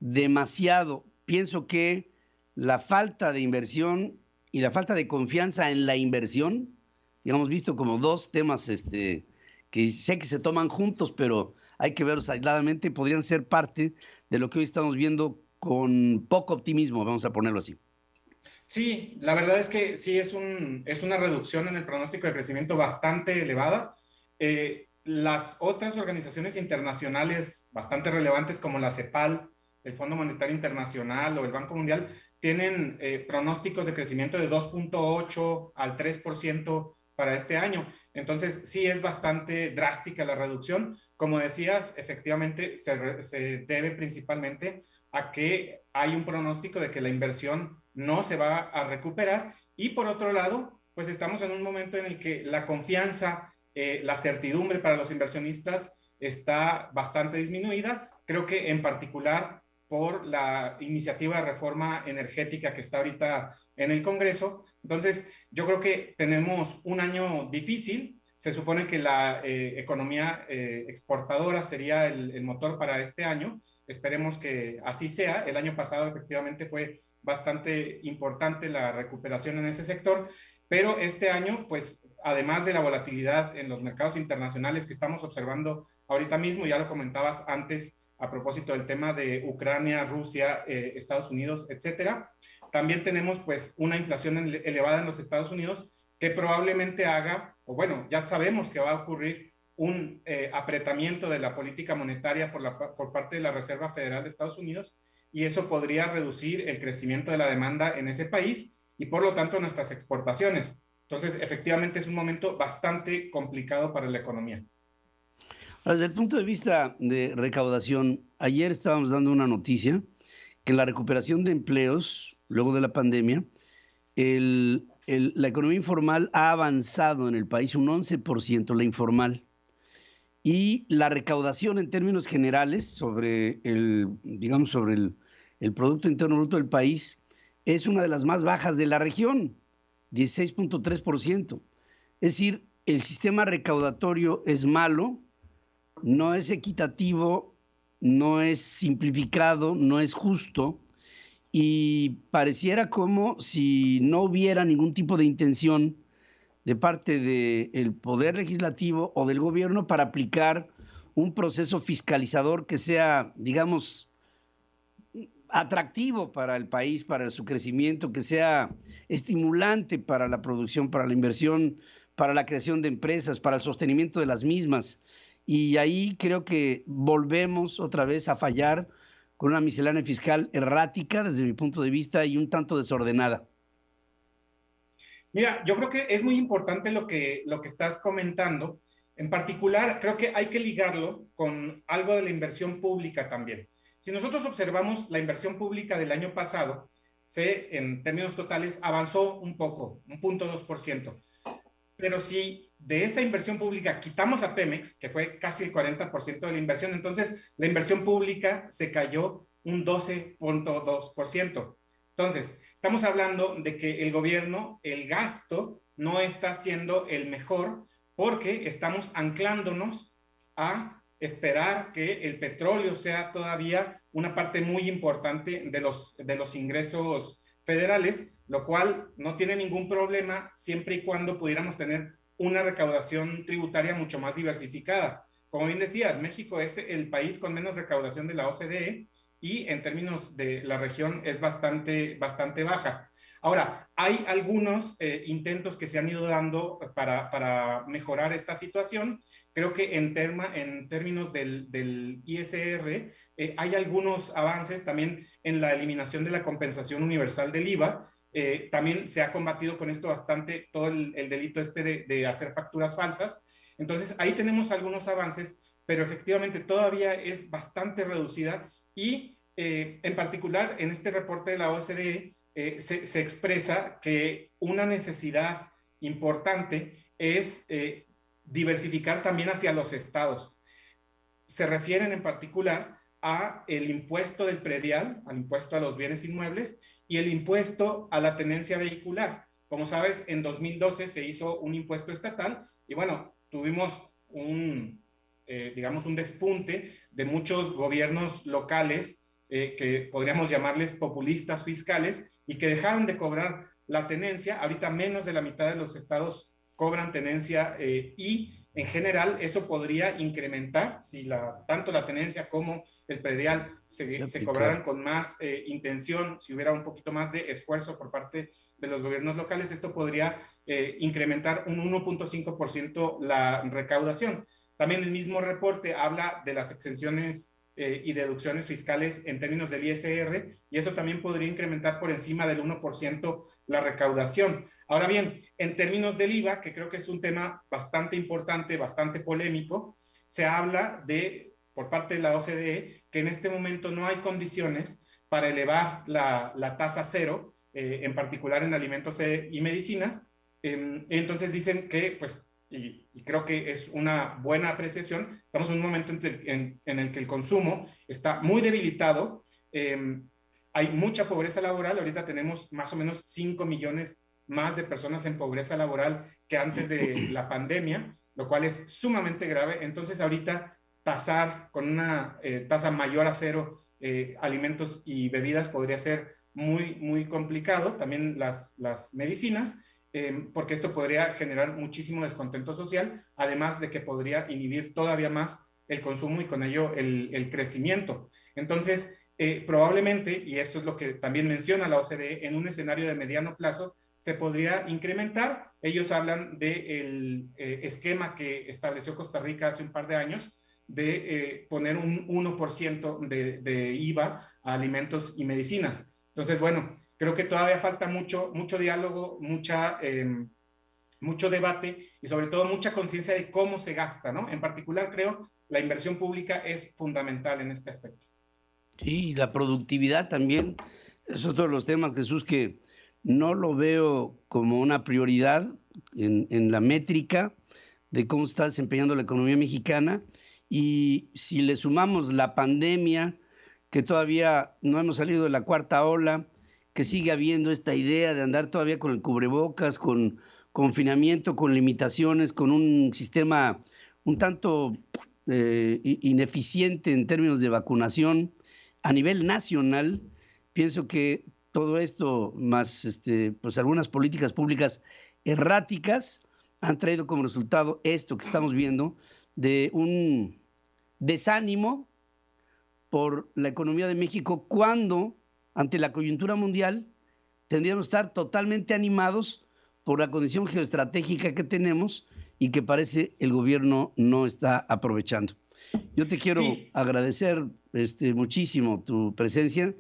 B: demasiado. Pienso que la falta de inversión y la falta de confianza en la inversión, digamos, visto como dos temas que sé que se toman juntos, pero hay que verlos aisladamente, podrían ser parte de lo que hoy estamos viendo con poco optimismo, vamos a ponerlo así.
N: Sí, la verdad es que sí es una reducción en el pronóstico de crecimiento bastante elevada. Las otras organizaciones internacionales bastante relevantes como la CEPAL, el Fondo Monetario Internacional o el Banco Mundial tienen pronósticos de crecimiento de 2.8 al 3% para este año. Entonces sí es bastante drástica la reducción. Como decías, efectivamente se debe principalmente a que hay un pronóstico de que la inversión no se va a recuperar, y por otro lado, pues estamos en un momento en el que la confianza, la certidumbre para los inversionistas está bastante disminuida. Creo que en particular por la iniciativa de reforma energética que está ahorita en el Congreso. Entonces, yo creo que tenemos un año difícil. Se supone que la economía exportadora sería el motor para este año. Esperemos que así sea. El año pasado efectivamente fue bastante importante la recuperación en ese sector, pero este año, pues, además de la volatilidad en los mercados internacionales que estamos observando ahorita mismo, ya lo comentabas antes a propósito del tema de Ucrania, Rusia, Estados Unidos, etcétera, también tenemos pues una inflación elevada en los Estados Unidos que probablemente haga, o bueno, ya sabemos que va a ocurrir un apretamiento de la política monetaria por parte de la Reserva Federal de Estados Unidos, y eso podría reducir el crecimiento de la demanda en ese país y por lo tanto nuestras exportaciones. Entonces, efectivamente es un momento bastante complicado para la economía.
B: Desde el punto de vista de recaudación, ayer estábamos dando una noticia que la recuperación de empleos, luego de la pandemia, la economía informal ha avanzado en el país un 11%, la informal. Y la recaudación en términos generales sobre el Producto Interno Bruto del país es una de las más bajas de la región, 16.3%. Es decir, el sistema recaudatorio es malo, no es equitativo, no es simplificado, no es justo, y pareciera como si no hubiera ningún tipo de intención de parte del Poder Legislativo o del gobierno para aplicar un proceso fiscalizador que sea, digamos, atractivo para el país, para su crecimiento, que sea estimulante para la producción, para la inversión, para la creación de empresas, para el sostenimiento de las mismas. Y ahí creo que volvemos otra vez a fallar con una miscelánea fiscal errática desde mi punto de vista y un tanto desordenada.
N: Mira, yo creo que es muy importante lo que estás comentando. En particular, creo que hay que ligarlo con algo de la inversión pública también. Si nosotros observamos la inversión pública del año pasado, en términos totales avanzó un poco, 1.2%. Pero si de esa inversión pública quitamos a Pemex, que fue casi el 40% de la inversión, entonces la inversión pública se cayó un 12.2%. Entonces, estamos hablando de que el gobierno, el gasto, no está siendo el mejor porque estamos anclándonos a esperar que el petróleo sea todavía una parte muy importante de los ingresos federales, lo cual no tiene ningún problema siempre y cuando pudiéramos tener una recaudación tributaria mucho más diversificada. Como bien decías, México es el país con menos recaudación de la OCDE y en términos de la región es bastante baja. Ahora, hay algunos intentos que se han ido dando para mejorar esta situación. Creo que en términos del ISR hay algunos avances también en la eliminación de la compensación universal del IVA. También se ha combatido con esto bastante todo el delito de hacer facturas falsas. Entonces, ahí tenemos algunos avances, pero efectivamente todavía es bastante reducida y en particular en este reporte de la OCDE se expresa que una necesidad importante es diversificar también hacia los estados. Se refieren en particular a el impuesto del predial, al impuesto a los bienes inmuebles y el impuesto a la tenencia vehicular. Como sabes, en 2012 se hizo un impuesto estatal y bueno, tuvimos un despunte de muchos gobiernos locales que podríamos llamarles populistas fiscales y que dejaron de cobrar la tenencia. Ahorita menos de la mitad de los estados cobran tenencia y en general eso podría incrementar si tanto la tenencia como el predial se cobraran con más intención, si hubiera un poquito más de esfuerzo por parte de los gobiernos locales, esto podría incrementar un 1.5% la recaudación. También el mismo reporte habla de las exenciones y deducciones fiscales en términos del ISR, y eso también podría incrementar por encima del 1% la recaudación. Ahora bien, en términos del IVA, que creo que es un tema bastante importante, bastante polémico, se habla por parte de la OCDE, que en este momento no hay condiciones para elevar la tasa cero, en particular en alimentos y medicinas. Entonces dicen que, pues, y creo que es una buena apreciación, estamos en un momento en el que el consumo está muy debilitado, hay mucha pobreza laboral, ahorita tenemos más o menos 5 millones más de personas en pobreza laboral que antes de la pandemia, lo cual es sumamente grave. Entonces ahorita tasar con una tasa mayor a cero alimentos y bebidas podría ser muy, muy complicado, también las medicinas, porque esto podría generar muchísimo descontento social, además de que podría inhibir todavía más el consumo y con ello el crecimiento. Entonces, probablemente, y esto es lo que también menciona la OCDE, en un escenario de mediano plazo se podría incrementar. Ellos hablan del esquema que estableció Costa Rica hace un par de años, de poner un 1% de IVA a alimentos y medicinas. Entonces, bueno, creo que todavía falta mucho diálogo, mucha mucho debate y sobre todo mucha conciencia de cómo se gasta, ¿no? En particular, creo, la inversión pública es fundamental en este aspecto.
B: Sí, la productividad también es otro de los temas, Jesús, que no lo veo como una prioridad en la métrica de cómo está desempeñando la economía mexicana, y si le sumamos la pandemia, que todavía no hemos salido de la cuarta ola, que sigue habiendo esta idea de andar todavía con el cubrebocas, con confinamiento, con limitaciones, con un sistema un tanto ineficiente en términos de vacunación a nivel nacional. Pienso que todo esto, más pues algunas políticas públicas erráticas, han traído como resultado esto que estamos viendo, de un desánimo por la economía de México, cuando ante la coyuntura mundial tendríamos que estar totalmente animados por la condición geoestratégica que tenemos y que parece el gobierno no está aprovechando. Yo te quiero agradecer muchísimo tu presencia,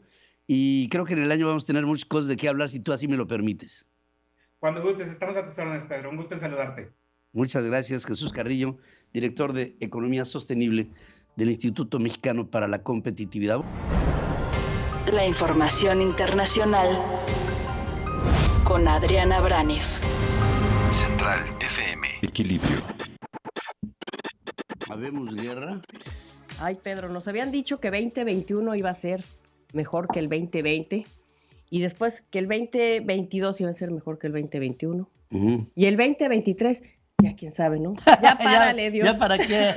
B: y creo que en el año vamos a tener muchas cosas de qué hablar, si tú así me lo permites.
N: Cuando gustes, estamos a tus órdenes, Pedro. Un gusto en saludarte.
B: Muchas gracias, Jesús Carrillo, director de Economía Sostenible del Instituto Mexicano para la Competitividad.
A: La información internacional con Adriana Braniff.
C: Central FM. Equilibrio.
B: ¿Habemos guerra?
O: Ay, Pedro, nos habían dicho que 2021 iba a ser mejor que el 2020, y después que el 2022 iba a ser mejor que el 2021. Y el 2023, ya quién sabe, ¿no? Ya párale, Dios.
B: ¿Ya para qué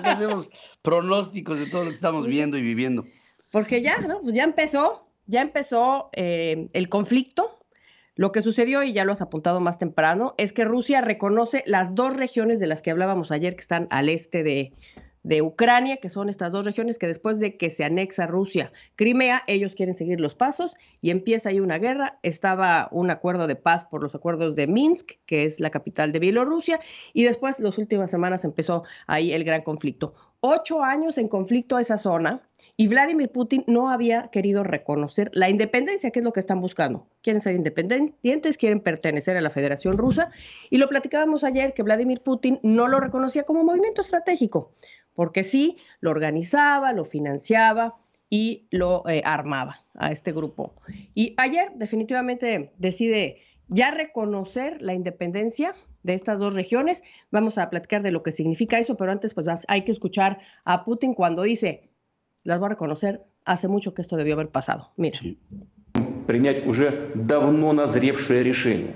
B: hacemos pronósticos de todo lo que estamos viendo y viviendo?
O: Porque ya, ¿no? Pues ya empezó el conflicto. Lo que sucedió, y ya lo has apuntado más temprano, es que Rusia reconoce las dos regiones de las que hablábamos ayer, que están al este de Ucrania, que son estas dos regiones que después de que se anexa Rusia Crimea, ellos quieren seguir los pasos y empieza ahí una guerra. Estaba un acuerdo de paz por los acuerdos de Minsk, que es la capital de Bielorrusia, y después, las últimas semanas, empezó ahí el gran conflicto. 8 años en conflicto esa zona, y Vladimir Putin no había querido reconocer la independencia, que es lo que están buscando. Quieren ser independientes, quieren pertenecer a la Federación Rusa, y lo platicábamos ayer, que Vladimir Putin no lo reconocía como movimiento estratégico, porque sí, lo organizaba, lo financiaba y lo armaba a este grupo. Y ayer definitivamente decide ya reconocer la independencia de estas dos regiones. Vamos a platicar de lo que significa eso, pero antes pues hay que escuchar a Putin cuando dice: las voy a reconocer, hace mucho que esto debió haber pasado. Mira.
P: Принять уже давно назревшее решение.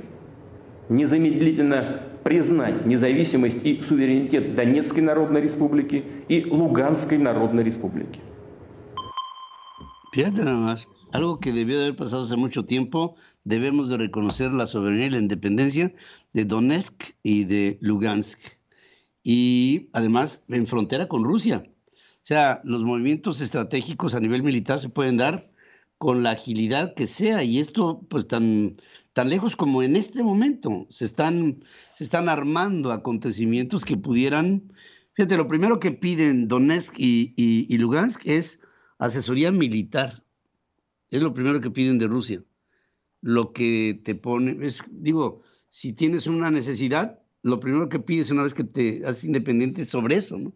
P: Незамедлительно признать независимость и суверенитет Донецкой Народной Республики и Луганской Народной Республики.
B: Fíjate nada más, algo que debió de haber pasado hace mucho tiempo. Debemos de reconocer la soberanía y la independencia de Donetsk y de Lugansk, y además en frontera con Rusia. O sea, los movimientos estratégicos a nivel militar se pueden dar con la agilidad que sea, y esto pues tan lejos como en este momento se están armando acontecimientos que pudieran. Fíjate, lo primero que piden Donetsk y Lugansk es asesoría militar. Es lo primero que piden de Rusia. Lo que te pone es, digo, si tienes una necesidad, lo primero que pides una vez que te haces independiente es sobre eso, ¿no?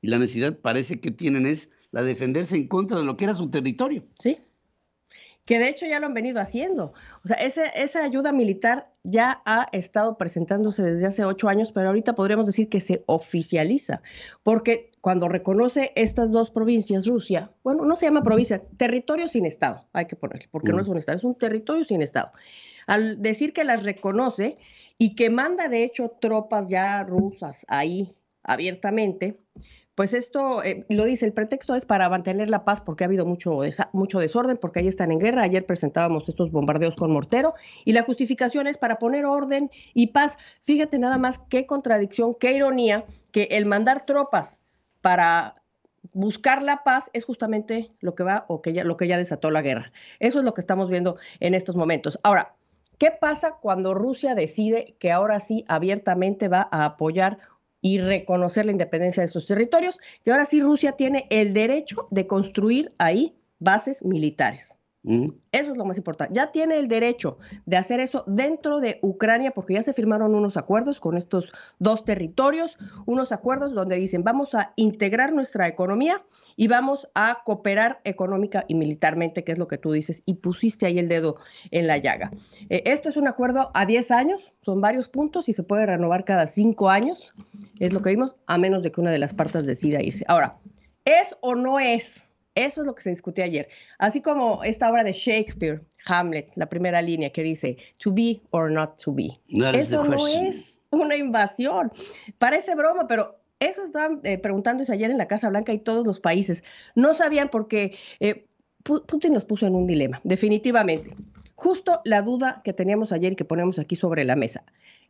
B: Y la necesidad parece que tienen es la de defenderse en contra de lo que era su territorio.
O: Sí, que de hecho ya lo han venido haciendo. O sea, esa ayuda militar ya ha estado presentándose desde hace 8 años, pero ahorita podríamos decir que se oficializa, porque cuando reconoce estas dos provincias, Rusia, bueno, no se llama provincias, territorio sin Estado, hay que ponerle, porque no es un Estado, es un territorio sin Estado. Al decir que las reconoce y que manda de hecho tropas ya rusas ahí abiertamente, pues esto, lo dice, el pretexto es para mantener la paz, porque ha habido mucho desorden, porque ahí están en guerra. Ayer presentábamos estos bombardeos con mortero, y la justificación es para poner orden y paz. Fíjate nada más qué contradicción, qué ironía, que el mandar tropas para buscar la paz es justamente lo que va, o que lo que ya desató la guerra. Eso es lo que estamos viendo en estos momentos. Ahora, ¿qué pasa cuando Rusia decide que ahora sí abiertamente va a apoyar y reconocer la independencia de estos territorios? Que ahora sí Rusia tiene el derecho de construir ahí bases militares. Eso es lo más importante. Ya tiene el derecho de hacer eso dentro de Ucrania porque ya se firmaron unos acuerdos con estos dos territorios, unos acuerdos donde dicen vamos a integrar nuestra economía y vamos a cooperar económica y militarmente, que es lo que tú dices, y pusiste ahí el dedo en la llaga. Esto es un acuerdo a 10 años, son varios puntos y se puede renovar cada 5 años, es lo que vimos, a menos de que una de las partes decida irse. Ahora, ¿es o no es? Eso es lo que se discutió ayer. Así como esta obra de Shakespeare, Hamlet, la primera línea que dice, to be or not to be. Eso no es una invasión. Parece broma, pero eso estaban preguntándose ayer en la Casa Blanca y todos los países. No sabían porque Putin nos puso en un dilema, definitivamente. Justo la duda que teníamos ayer y que ponemos aquí sobre la mesa.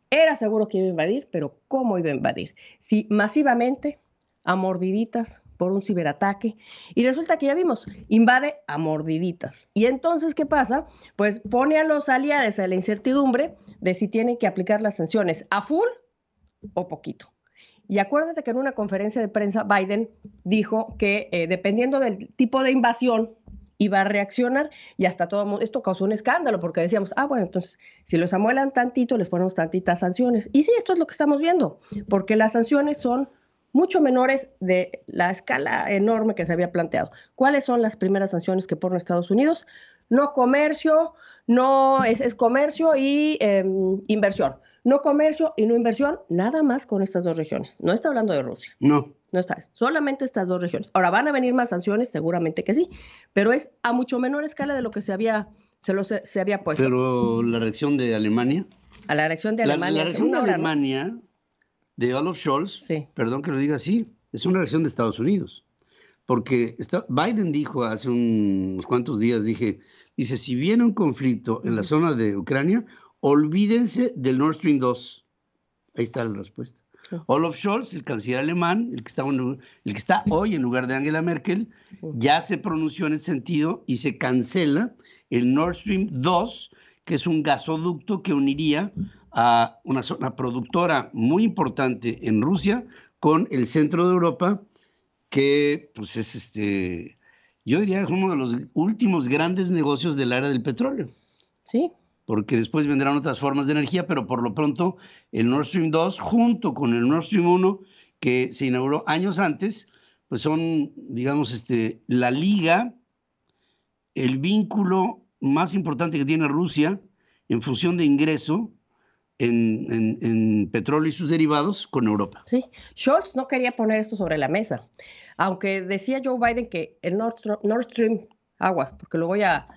O: Era seguro que iba a invadir, pero ¿cómo iba a invadir? Si masivamente, a mordiditas, por un ciberataque, y resulta que ya vimos, invade a mordiditas. Y entonces, ¿qué pasa? Pues pone a los aliados a la incertidumbre de si tienen que aplicar las sanciones a full o poquito. Y acuérdate que en una conferencia de prensa Biden dijo que dependiendo del tipo de invasión iba a reaccionar y hasta todo mundo, esto causó un escándalo porque decíamos, bueno, entonces si los amuelan tantito les ponemos tantitas sanciones. Y sí, esto es lo que estamos viendo, porque las sanciones son mucho menores de la escala enorme que se había planteado. ¿Cuáles son las primeras sanciones que pone Estados Unidos? No comercio, no es comercio y inversión. No comercio y no inversión, nada más con estas dos regiones. No está hablando de Rusia.
B: No
O: está, solamente estas dos regiones. Ahora, ¿van a venir más sanciones? Seguramente que sí, pero es a mucho menor escala de lo que se había puesto.
B: Pero la reacción de Alemania.
O: A la reacción de Alemania.
B: La reacción de Alemania, de Olaf Scholz, perdón que lo diga así, es una reacción de Estados Unidos. Porque Biden dijo hace unos cuantos días, dice, si viene un conflicto en la zona de Ucrania, olvídense del Nord Stream 2. Ahí está la respuesta. Olaf Scholz, el canciller alemán, el que está hoy en lugar de Angela Merkel, ya se pronunció en ese sentido y se cancela el Nord Stream 2, que es un gasoducto que uniría a una zona productora muy importante en Rusia con el centro de Europa, que pues es yo diría es uno de los últimos grandes negocios del área del petróleo.
O: Sí.
B: Porque después vendrán otras formas de energía, pero por lo pronto el Nord Stream 2 junto con el Nord Stream 1, que se inauguró años antes, pues son, digamos, la liga, el vínculo más importante que tiene Rusia en función de ingreso en petróleo y sus derivados con Europa.
O: Sí, Scholz no quería poner esto sobre la mesa, aunque decía Joe Biden que el Nord Stream, aguas, porque lo voy a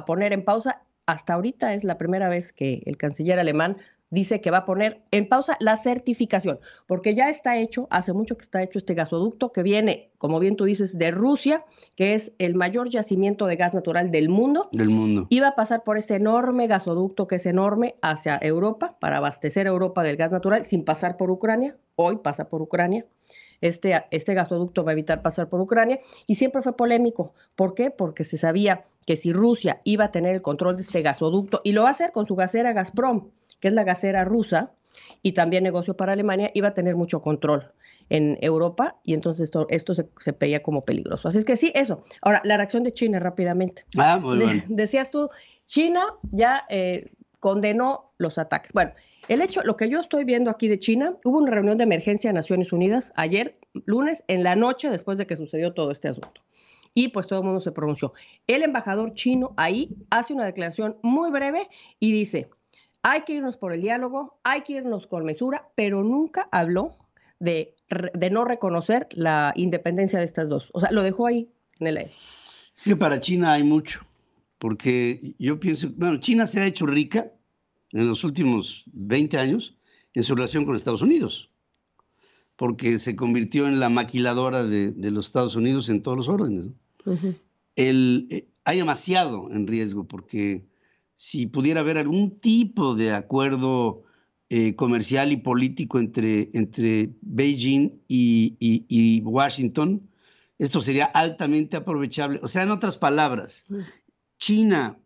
O: poner en pausa. Hasta ahorita es la primera vez que el canciller alemán dice que va a poner en pausa la certificación, porque ya está hecho, hace mucho que está hecho este gasoducto que viene, como bien tú dices, de Rusia, que es el mayor yacimiento de gas natural del mundo. Iba a pasar por este enorme gasoducto, que es enorme, hacia Europa, para abastecer a Europa del gas natural, sin pasar por Ucrania. Hoy pasa por Ucrania. Este gasoducto va a evitar pasar por Ucrania y siempre fue polémico. ¿Por qué? Porque se sabía que si Rusia iba a tener el control de este gasoducto, y lo va a hacer con su gasera Gazprom, que es la gasera rusa, y también negocio para Alemania, iba a tener mucho control en Europa, y entonces esto se veía como peligroso. Así es que sí, eso. Ahora, la reacción de China rápidamente.
B: Muy bien.
O: Decías tú, China ya condenó los ataques. Bueno, lo que yo estoy viendo aquí de China, hubo una reunión de emergencia de Naciones Unidas ayer, lunes, en la noche, después de que sucedió todo este asunto. Y pues todo el mundo se pronunció. El embajador chino ahí hace una declaración muy breve y dice, hay que irnos por el diálogo, hay que irnos con mesura, pero nunca habló de no reconocer la independencia de estas dos. O sea, lo dejó ahí en el aire.
B: Sí, para China hay mucho, porque yo pienso, China se ha hecho rica en los últimos 20 años en su relación con Estados Unidos, porque se convirtió en la maquiladora de los Estados Unidos en todos los órdenes, ¿no? Hay demasiado en riesgo, porque si pudiera haber algún tipo de acuerdo comercial y político entre Beijing y Washington, esto sería altamente aprovechable. O sea, en otras palabras,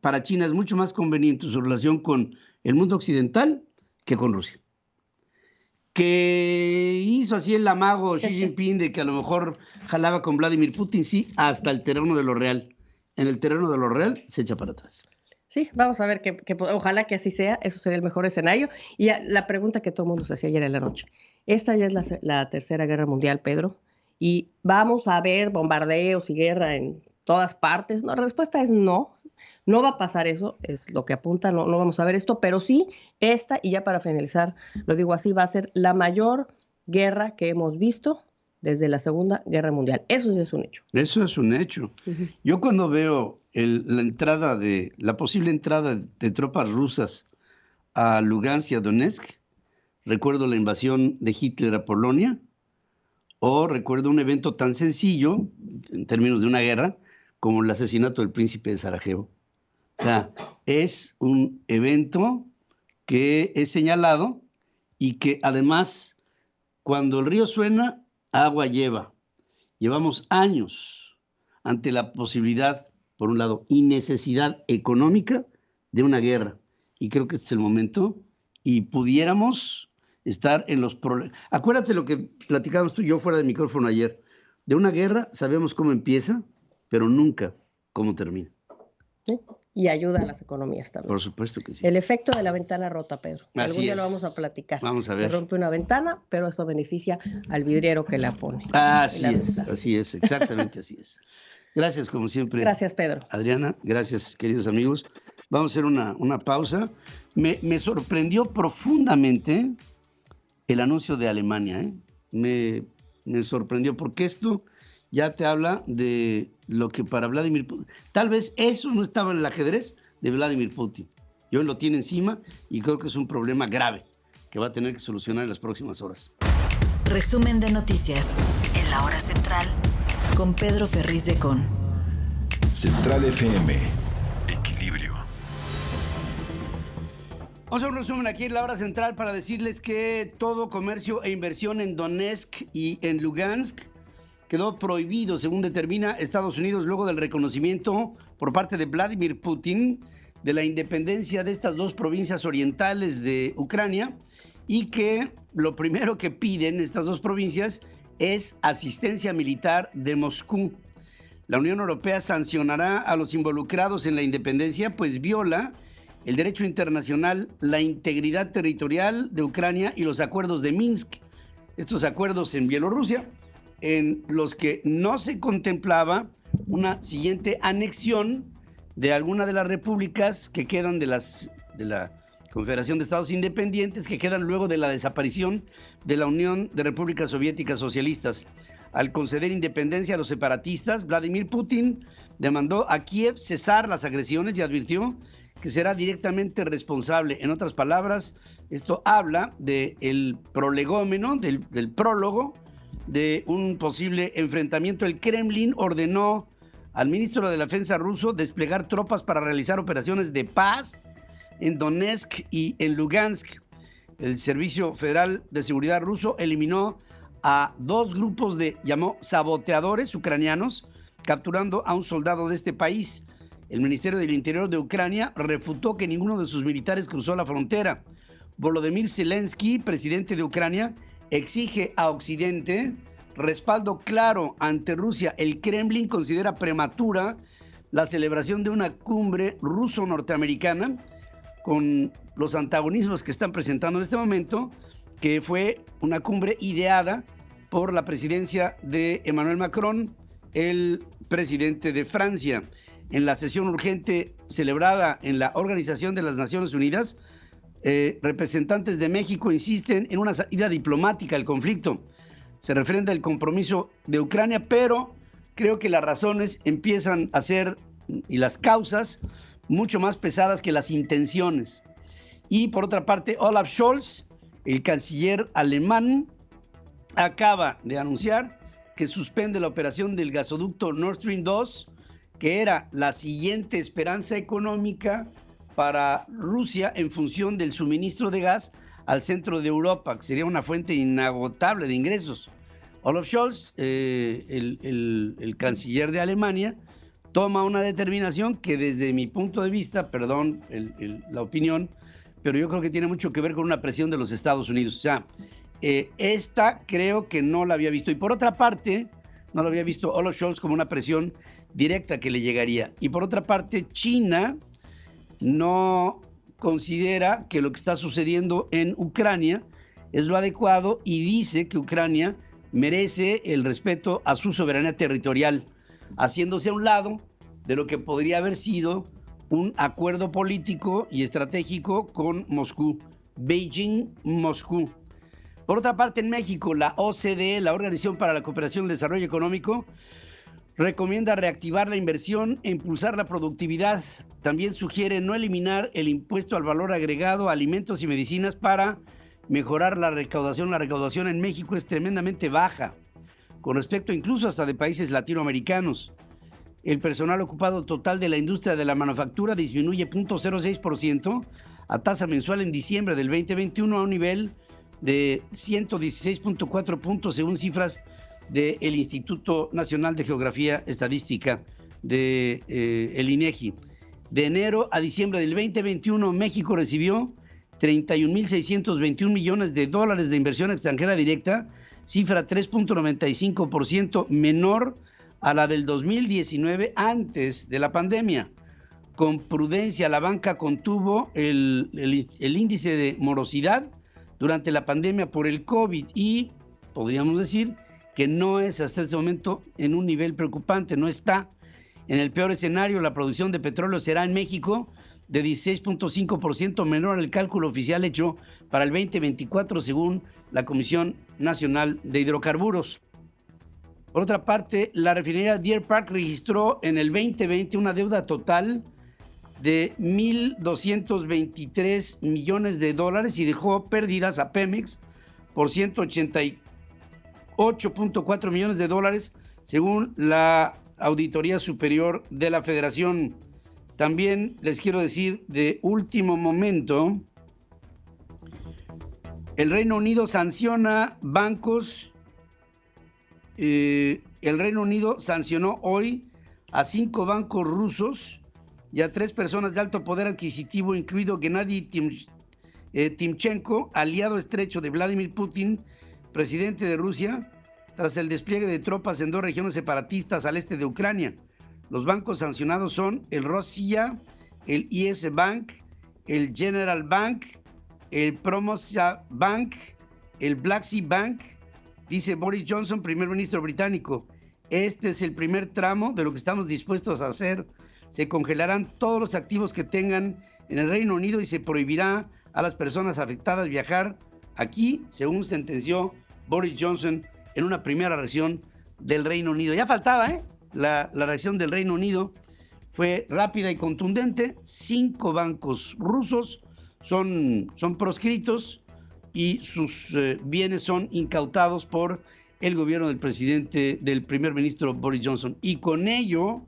B: para China es mucho más conveniente su relación con el mundo occidental que con Rusia. Que hizo así el amago Xi Jinping de que a lo mejor jalaba con Vladimir Putin, sí, hasta el terreno de lo real. en el terreno de lo real, se echa para atrás.
O: Sí, vamos a ver que ojalá que así sea, eso sería el mejor escenario. Y la pregunta que todo el mundo se hacía ayer en la noche, esta ya es la Tercera Guerra Mundial, Pedro, y vamos a ver bombardeos y guerra en todas partes. No, la respuesta es no va a pasar eso, es lo que apunta, no vamos a ver esto, pero sí esta, y ya para finalizar, lo digo así, va a ser la mayor guerra que hemos visto desde la Segunda Guerra Mundial. Eso sí es un hecho.
B: Eso es un hecho. Uh-huh. Yo cuando veo la posible entrada de tropas rusas a Lugansk y a Donetsk, recuerdo la invasión de Hitler a Polonia, o recuerdo un evento tan sencillo, en términos de una guerra, como el asesinato del príncipe de Sarajevo. O sea, es un evento que es señalado y que además, cuando el río suena, agua lleva. Llevamos años ante la posibilidad, por un lado, y necesidad económica de una guerra. Y creo que este es el momento y pudiéramos estar en los problemas. Acuérdate lo que platicábamos tú y yo fuera de micrófono ayer. De una guerra sabemos cómo empieza, pero nunca cómo termina.
O: ¿Sí? Y ayuda a las economías también.
B: Por supuesto que sí.
O: El efecto de la ventana rota, Pedro. Algún día lo vamos a platicar.
B: Vamos a ver.
O: Se rompe una ventana, pero eso beneficia al vidriero que la pone.
B: Así es, exactamente así es. Gracias, como siempre.
O: Gracias, Pedro.
B: Adriana, gracias, queridos amigos. Vamos a hacer una pausa. Me sorprendió profundamente el anuncio de Alemania. Me sorprendió porque esto ya te habla de lo que para Vladimir Putin, tal vez eso no estaba en el ajedrez de Vladimir Putin. Y hoy lo tiene encima y creo que es un problema grave que va a tener que solucionar en las próximas horas.
A: Resumen de noticias en la hora central con Pedro Ferriz de Con.
C: Central FM, equilibrio.
B: Vamos a un resumen aquí en la hora central para decirles que todo comercio e inversión en Donetsk y en Lugansk quedó prohibido, según determina Estados Unidos, luego del reconocimiento por parte de Vladimir Putin de la independencia de estas dos provincias orientales de Ucrania, y que lo primero que piden estas dos provincias es asistencia militar de Moscú. La Unión Europea sancionará a los involucrados en la independencia, pues viola el derecho internacional, la integridad territorial de Ucrania y los acuerdos de Minsk. Estos acuerdos en Bielorrusia, en los que no se contemplaba una siguiente anexión de alguna de las repúblicas que quedan de la Confederación de Estados Independientes, que quedan luego de la desaparición de la Unión de Repúblicas Soviéticas Socialistas. Al conceder independencia a los separatistas, Vladimir Putin demandó a Kiev cesar las agresiones y advirtió que será directamente responsable. En otras palabras, esto habla del prolegómeno, del prólogo de un posible enfrentamiento. El Kremlin ordenó al ministro de la Defensa ruso desplegar tropas para realizar operaciones de paz en Donetsk y en Lugansk. El Servicio Federal de Seguridad ruso eliminó a dos grupos llamó saboteadores ucranianos, capturando a un soldado de este país. El Ministerio del Interior de Ucrania refutó que ninguno de sus militares cruzó la frontera. Volodymyr Zelensky, presidente de Ucrania, exige a Occidente respaldo claro ante Rusia. El Kremlin considera prematura la celebración de una cumbre ruso-norteamericana con los antagonismos que están presentando en este momento, que fue una cumbre ideada por la presidencia de Emmanuel Macron, el presidente de Francia. En la sesión urgente celebrada en la Organización de las Naciones Unidas, representantes de México insisten en una salida diplomática al conflicto. Se refrenda el compromiso de Ucrania, pero creo que las razones empiezan a ser, y las causas, mucho más pesadas que las intenciones. Y por otra parte, Olaf Scholz, el canciller alemán, acaba de anunciar que suspende la operación del gasoducto Nord Stream 2, que era la siguiente esperanza económica para Rusia en función del suministro de gas al centro de Europa, que sería una fuente inagotable de ingresos. Olaf Scholz, el canciller de Alemania, toma una determinación que desde mi punto de vista, perdón la opinión, pero yo creo que tiene mucho que ver con una presión de los Estados Unidos. O sea, esta creo que no la había visto. Y por otra parte, no lo había visto Olaf Scholz como una presión directa que le llegaría. Y por otra parte, China no considera que lo que está sucediendo en Ucrania es lo adecuado y dice que Ucrania merece el respeto a su soberanía territorial, haciéndose a un lado de lo que podría haber sido un acuerdo político y estratégico con Moscú, Beijing-Moscú. Por otra parte, en México, la OCDE, la Organización para la Cooperación y el Desarrollo Económico, recomienda reactivar la inversión e impulsar la productividad. También sugiere no eliminar el impuesto al valor agregado a alimentos y medicinas para mejorar la recaudación. La recaudación en México es tremendamente baja, con respecto incluso hasta de países latinoamericanos. El personal ocupado total de la industria de la manufactura disminuye 0.06% a tasa mensual en diciembre del 2021 a un nivel de 116.4 puntos según cifras del Instituto Nacional de Geografía Estadística de el INEGI. De enero a diciembre del 2021, México recibió 31.621 millones de dólares de inversión extranjera directa, cifra 3.95% menor a la del 2019 antes de la pandemia. Con prudencia, la banca contuvo el índice de morosidad durante la pandemia por el COVID y podríamos decir que no es hasta este momento en un nivel preocupante, no está. En el peor escenario, la producción de petróleo será en México de 16.5% menor al cálculo oficial hecho para el 2024 según la Comisión Nacional de Hidrocarburos. Por otra parte, la refinería Deer Park registró en el 2020 una deuda total de 1.223 millones de dólares y dejó pérdidas a Pemex por 188.4 millones de dólares, según la Auditoría Superior de la Federación. También les quiero decir de último momento, el Reino Unido sanciona bancos. El Reino Unido sancionó hoy a 5 bancos rusos y a 3 personas de alto poder adquisitivo, incluido Gennady Timchenko, aliado estrecho de Vladimir Putin, presidente de Rusia, tras el despliegue de tropas en 2 regiones separatistas al este de Ucrania. Los bancos sancionados son el Rossiya, el IS Bank, el General Bank, el Promosia Bank, el Black Sea Bank. Dice Boris Johnson, primer ministro británico, este es el primer tramo de lo que estamos dispuestos a hacer. Se congelarán todos los activos que tengan en el Reino Unido y se prohibirá a las personas afectadas viajar aquí, según sentenció Boris Johnson en una primera reacción del Reino Unido. Ya faltaba, La reacción del Reino Unido fue rápida y contundente. 5 bancos rusos son proscritos y sus bienes son incautados por el gobierno del primer ministro Boris Johnson. Y con ello,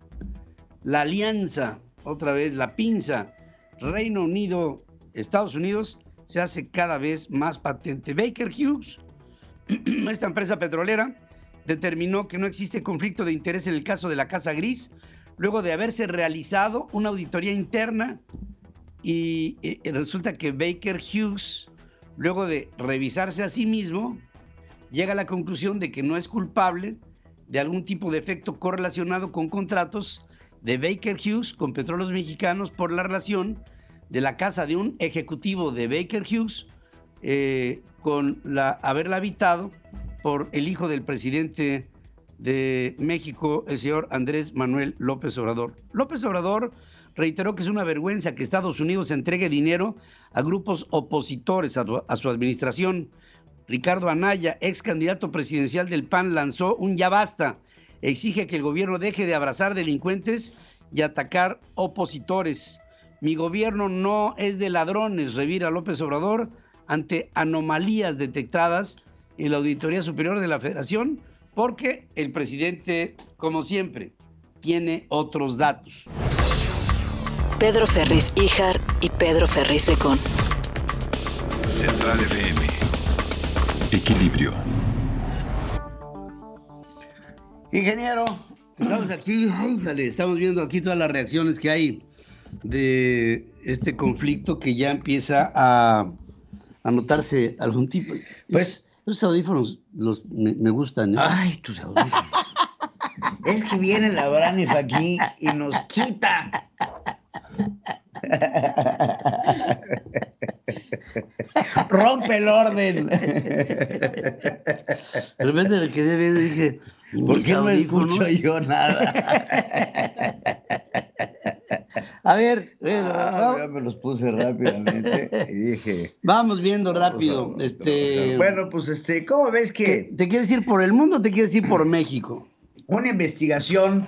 B: la alianza, otra vez la pinza, Reino Unido, Estados Unidos, se hace cada vez más patente. Baker Hughes, esta empresa petrolera, determinó que no existe conflicto de interés en el caso de la Casa Gris, luego de haberse realizado una auditoría interna y resulta que Baker Hughes, luego de revisarse a sí mismo, llega a la conclusión de que no es culpable de algún tipo de efecto correlacionado con contratos de Baker Hughes con Petróleos Mexicanos por la relación de la casa de un ejecutivo de Baker Hughes con haberla habitado por el hijo del presidente de México, el señor Andrés Manuel López Obrador. López Obrador reiteró que es una vergüenza que Estados Unidos entregue dinero a grupos opositores a su administración. Ricardo Anaya, ex candidato presidencial del PAN, lanzó un ya basta. Exige que el gobierno deje de abrazar delincuentes y atacar opositores. Mi gobierno no es de ladrones, revira López Obrador ante anomalías detectadas en la Auditoría Superior de la Federación, porque el presidente, como siempre, tiene otros datos.
A: Pedro Ferriz Híjar y Pedro Ferriz de Con.
C: Central FM. Equilibrio.
B: Ingeniero, estamos aquí, estamos viendo aquí todas las reacciones que hay de este conflicto que ya empieza a notarse algún tipo. Pues, esos audífonos me gustan.
Q: Ay, tus audífonos. Es que viene la Braniff aquí y nos quita. Rompe el orden.
B: De repente me quedé viendo y dije,
Q: ¿por qué no escucho yo nada?
B: A ver,
Q: ya me los puse rápidamente y dije...
B: Vamos viendo rápido.
Q: Bueno, pues ¿cómo ves que...
B: ¿Te quieres ir por el mundo o te quieres ir por México?
Q: Una investigación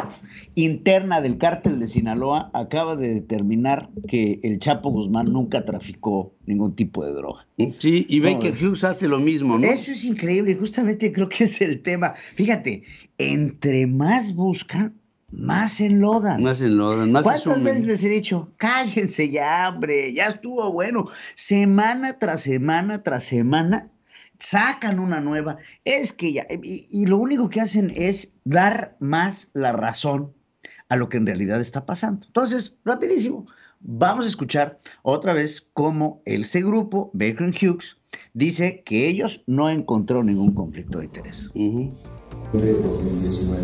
Q: interna del cártel de Sinaloa acaba de determinar que el Chapo Guzmán nunca traficó ningún tipo de droga.
B: Sí, y Baker Hughes hace lo mismo, ¿no?
Q: Eso es increíble, justamente creo que es el tema. Fíjate, entre más buscan, más enlodan.
B: Más enlodan, más
Q: ¿Cuántas veces les he dicho, cállense ya, hombre, ya estuvo bueno? Semana tras semana tras semana sacan una nueva. Es que ya, y lo único que hacen es dar más la razón a lo que en realidad está pasando. Entonces, rapidísimo, vamos a escuchar otra vez cómo este grupo, Baker Hughes, dice que ellos no encontraron ningún conflicto de interés.
E: De 2019.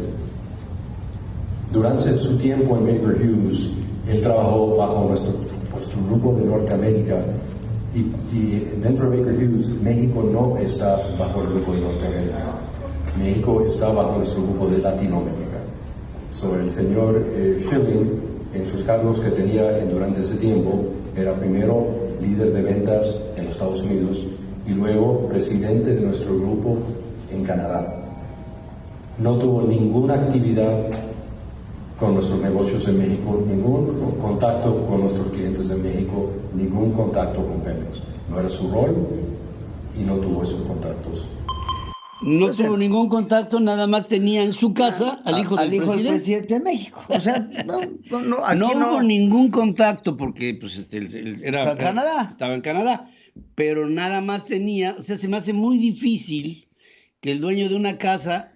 E: Durante su tiempo en Baker Hughes, él trabajó bajo nuestro grupo de Norteamérica. Y dentro de Baker Hughes, México no está bajo el grupo de Norteamérica. México está bajo nuestro grupo de Latinoamérica. Sobre el señor Schilling, en sus cargos que tenía durante ese tiempo, era primero líder de ventas en los Estados Unidos y luego presidente de nuestro grupo en Canadá. No tuvo ninguna actividad con nuestros negocios en México, ningún contacto con nuestros clientes en México, ningún contacto con Pemex. No era su rol y no tuvo esos contactos.
B: No tuvo ningún contacto, nada más tenía en su casa al hijo del
Q: presidente de México. O sea, no
B: hubo ningún contacto porque pues,
Q: estaba
B: en Canadá, pero nada más tenía, o sea, se me hace muy difícil que el dueño de una casa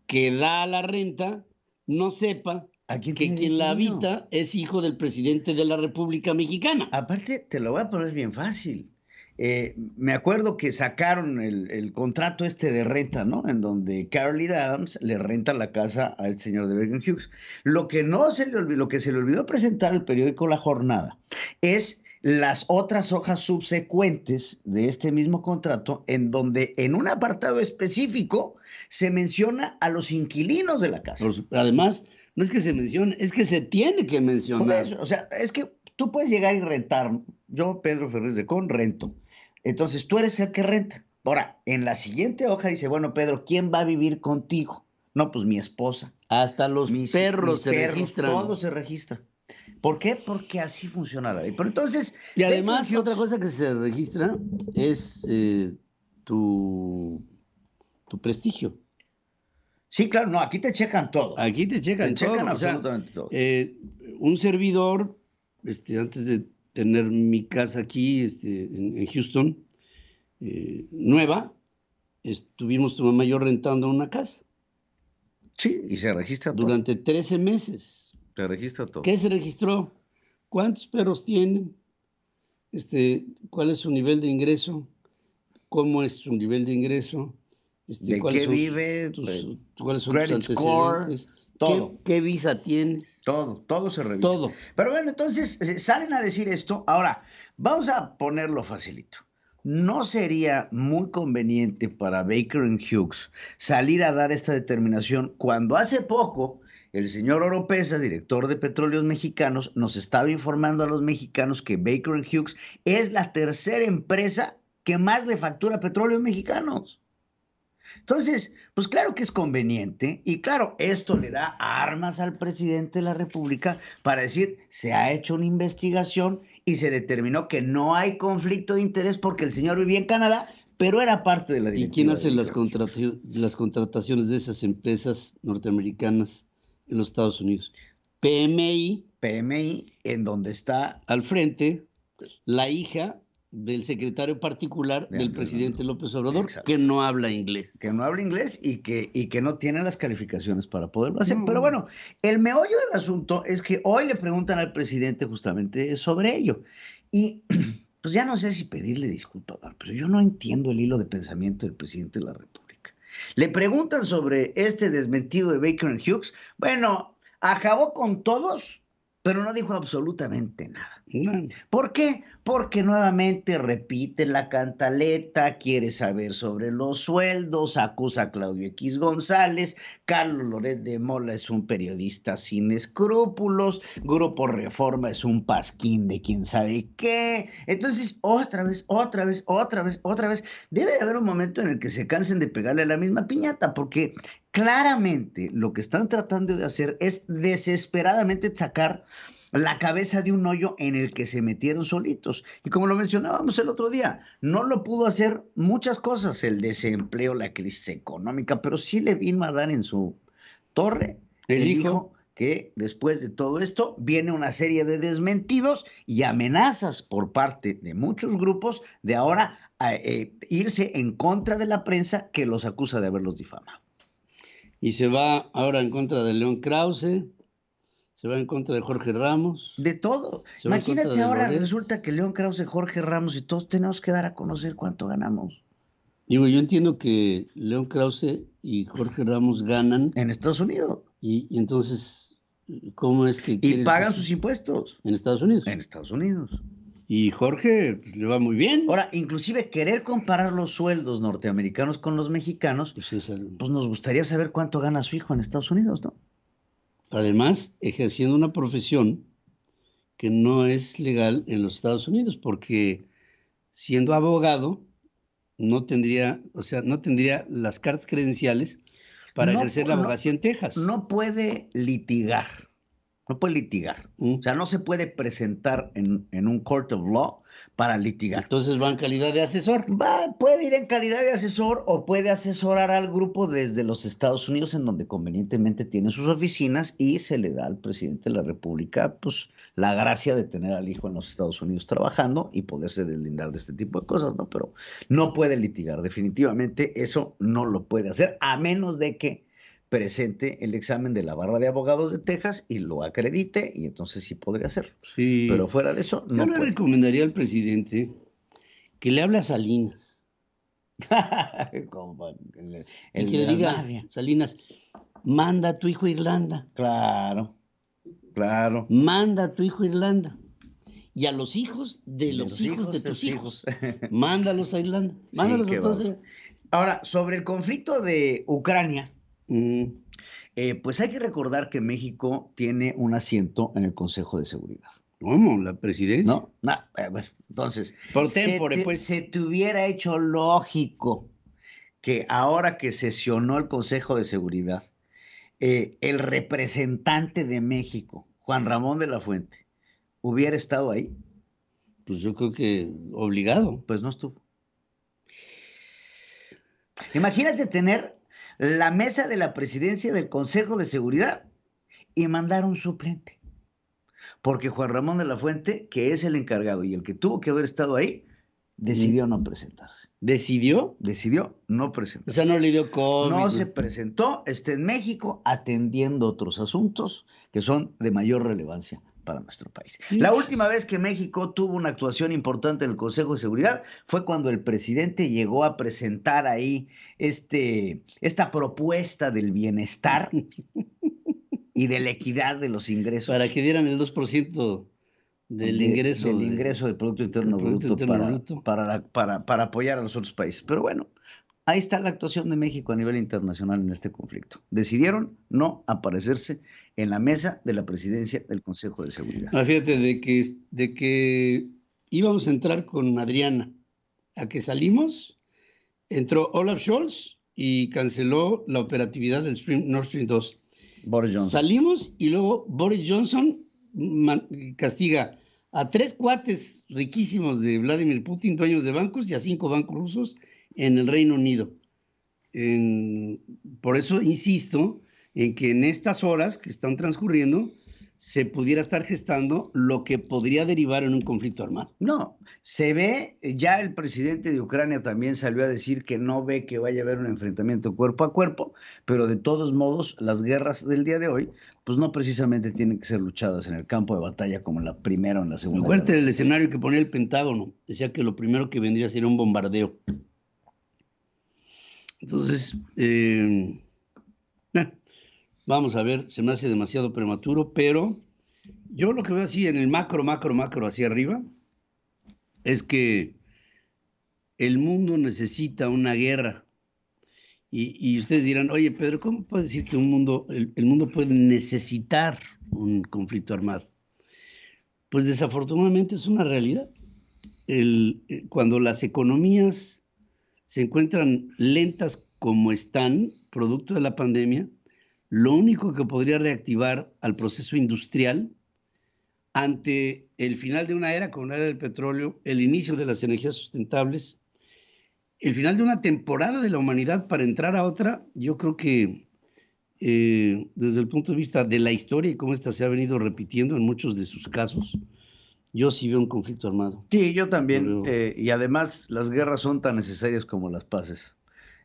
B: que da a la renta no sepa que quien la habita es hijo del presidente de la República Mexicana.
Q: Aparte, te lo voy a poner bien fácil. Me acuerdo que sacaron el contrato de renta, ¿no? En donde Caroline Adams le renta la casa a este señor de Baker Hughes. Lo que se le olvidó presentar al periódico La Jornada es las otras hojas subsecuentes de este mismo contrato, en donde en un apartado específico se menciona a los inquilinos de la casa.
B: Además, no es que se mencione, es que se tiene que mencionar.
Q: Eso, o sea, es que tú puedes llegar y rentar. Yo, Pedro Ferriz de Con, rento. Entonces, tú eres el que renta. Ahora, en la siguiente hoja dice, bueno, Pedro, ¿quién va a vivir contigo? No, pues mi esposa.
B: Hasta los perros se registran.
Q: Todo se registra. ¿Por qué? Porque así funciona la ley. Pero entonces...
B: Y además, otra cosa que se registra es tu prestigio.
Q: Sí, claro, no, aquí te checan todo.
B: Aquí te checan
Q: absolutamente todo.
B: Un servidor, antes de tener mi casa aquí, en Houston, nueva, estuvimos tu mamá y yo rentando una casa.
Q: Sí, y se registra todo.
B: Durante 13 meses.
Q: Se registra todo.
B: ¿Qué se registró? ¿Cuántos perros tienen? ¿Cuál es su nivel de ingreso? ¿Cómo es su nivel de ingreso?
Q: ¿De qué vive?
B: ¿Cuáles son
Q: credit
B: tus
Q: score?
B: antecedentes?
Q: Todo.
B: ¿Qué visa tienes?
Q: Todo se revisa.
B: Todo.
Q: Pero bueno, entonces salen a decir esto. Ahora, vamos a ponerlo facilito. ¿No sería muy conveniente para Baker Hughes salir a dar esta determinación cuando hace poco el señor Oropesa, director de Petróleos Mexicanos, nos estaba informando a los mexicanos que Baker Hughes es la tercera empresa que más le factura a Petróleos Mexicanos? Entonces, pues claro que es conveniente y claro, esto le da armas al presidente de la República para decir, se ha hecho una investigación y se determinó que no hay conflicto de interés porque el señor vivía en Canadá, pero era parte de la directiva.
B: ¿Y quién hace las contrataciones de esas empresas norteamericanas en los Estados Unidos? PMI,
Q: en donde está
B: al frente la hija del secretario particular del presidente López Obrador, exacto, que no habla inglés.
Q: Que no habla inglés y que no tiene las calificaciones para poderlo hacer. Pero bueno, el meollo del asunto es que hoy le preguntan al presidente justamente sobre ello. Y pues ya no sé si pedirle disculpas, pero yo no entiendo el hilo de pensamiento del presidente de la República. Le preguntan sobre este desmentido de Baker and Hughes. Bueno, acabó con todos, pero no dijo absolutamente nada. ¿Por qué? Porque nuevamente repite la cantaleta, quiere saber sobre los sueldos, acusa a Claudio X González, Carlos Loret de Mola es un periodista sin escrúpulos, Grupo Reforma es un pasquín de quién sabe qué. Entonces, otra vez, debe de haber un momento en el que se cansen de pegarle a la misma piñata, porque claramente lo que están tratando de hacer es desesperadamente sacar la cabeza de un hoyo en el que se metieron solitos. Y como lo mencionábamos el otro día, no lo pudo hacer muchas cosas, el desempleo, la crisis económica, pero sí le vino a dar en su torre. Él dijo que después de todo esto viene una serie de desmentidos y amenazas por parte de muchos grupos de ahora irse en contra de la prensa que los acusa de haberlos difamado.
B: Y se va ahora en contra de León Krause. Se va en contra de Jorge Ramos.
Q: De todo. Imagínate ahora, resulta que León Krause, Jorge Ramos y todos tenemos que dar a conocer cuánto ganamos.
B: Digo, yo entiendo que León Krause y Jorge Ramos ganan.
Q: En Estados Unidos.
B: Y entonces, ¿cómo es que
Q: y pagan sus impuestos?
B: En Estados Unidos.
Q: En Estados Unidos.
B: Y Jorge pues, le va muy bien.
Q: Ahora, inclusive querer comparar los sueldos norteamericanos con los mexicanos, pues nos gustaría saber cuánto gana su hijo en Estados Unidos, ¿no?
B: Además, ejerciendo una profesión que no es legal en los Estados Unidos, porque siendo abogado no tendría las cartas credenciales para ejercer la abogacía en Texas.
Q: No puede litigar. O sea, no se puede presentar en un court of law para litigar.
B: Entonces va en calidad de asesor.
Q: Puede ir en calidad de asesor o puede asesorar al grupo desde los Estados Unidos, en donde convenientemente tiene sus oficinas, y se le da al presidente de la República pues la gracia de tener al hijo en los Estados Unidos trabajando y poderse deslindar de este tipo de cosas, ¿no? Pero no puede litigar. Definitivamente eso no lo puede hacer, a menos de que presente el examen de la Barra de Abogados de Texas y lo acredite, y entonces sí podría hacerlo.
B: Sí.
Q: Pero fuera de eso, no.
B: Yo le recomendaría al presidente que le hable a Salinas. Y que le diga, Salinas, manda a tu hijo a Irlanda.
Q: Claro.
B: Manda a tu hijo a Irlanda. Y a los hijos de los hijos de tus hijos. Mándalos a Irlanda. Mándalos a todos.
Q: Ahora, sobre el conflicto de Ucrania, pues hay que recordar que México tiene un asiento en el Consejo de Seguridad.
B: ¿Cómo? ¿La presidencia?
Q: No, bueno, entonces,
B: por tempore, pues.
Q: Se te hubiera hecho lógico que ahora que sesionó el Consejo de Seguridad, el representante de México, Juan Ramón de la Fuente, hubiera estado ahí.
B: Pues yo creo que obligado.
Q: Pues no estuvo. Imagínate tener la mesa de la presidencia del Consejo de Seguridad y mandar un suplente. Porque Juan Ramón de la Fuente, que es el encargado y el que tuvo que haber estado ahí, decidió no presentarse.
B: ¿Decidió?
Q: Decidió no presentarse.
B: O sea, no le dio COVID.
Q: No se presentó, está en México atendiendo otros asuntos que son de mayor relevancia para nuestro país. La última vez que México tuvo una actuación importante en el Consejo de Seguridad fue cuando el presidente llegó a presentar ahí esta propuesta del bienestar y de la equidad de los ingresos.
B: Para que dieran el 2% del ingreso.
Q: Del ingreso del Producto Interno Bruto para apoyar a los otros países. Pero bueno, ahí está la actuación de México a nivel internacional en este conflicto. Decidieron no aparecerse en la mesa de la presidencia del Consejo de Seguridad.
B: Fíjate, de que íbamos a entrar con Adriana, a que salimos, entró Olaf Scholz y canceló la operatividad del Nord Stream 2.
Q: Boris Johnson.
B: Salimos y luego Boris Johnson castiga a 3 cuates riquísimos de Vladimir Putin, dueños de bancos, y a 5 bancos rusos en el Reino Unido. Por eso insisto en que en estas horas que están transcurriendo se pudiera estar gestando lo que podría derivar en un conflicto armado.
Q: No, se ve, ya el presidente de Ucrania también salió a decir que no ve que vaya a haber un enfrentamiento cuerpo a cuerpo, pero de todos modos las guerras del día de hoy pues no precisamente tienen que ser luchadas en el campo de batalla como en la Primera o en la Segunda.
B: Acuérdate del escenario que ponía el Pentágono, decía que lo primero que vendría sería un bombardeo Entonces, vamos a ver, se me hace demasiado prematuro, pero yo lo que veo así en el macro hacia arriba es que el mundo necesita una guerra. Y ustedes dirán, oye, Pedro, ¿cómo puedes decir que el mundo puede necesitar un conflicto armado? Pues desafortunadamente es una realidad. Cuando las economías se encuentran lentas como están, producto de la pandemia, lo único que podría reactivar al proceso industrial ante el final de una era como la era del petróleo, el inicio de las energías sustentables, el final de una temporada de la humanidad para entrar a otra, yo creo que desde el punto de vista de la historia y cómo esta se ha venido repitiendo en muchos de sus casos, yo sí veo un conflicto armado.
Q: Sí, yo también. Y además las guerras son tan necesarias como las paces.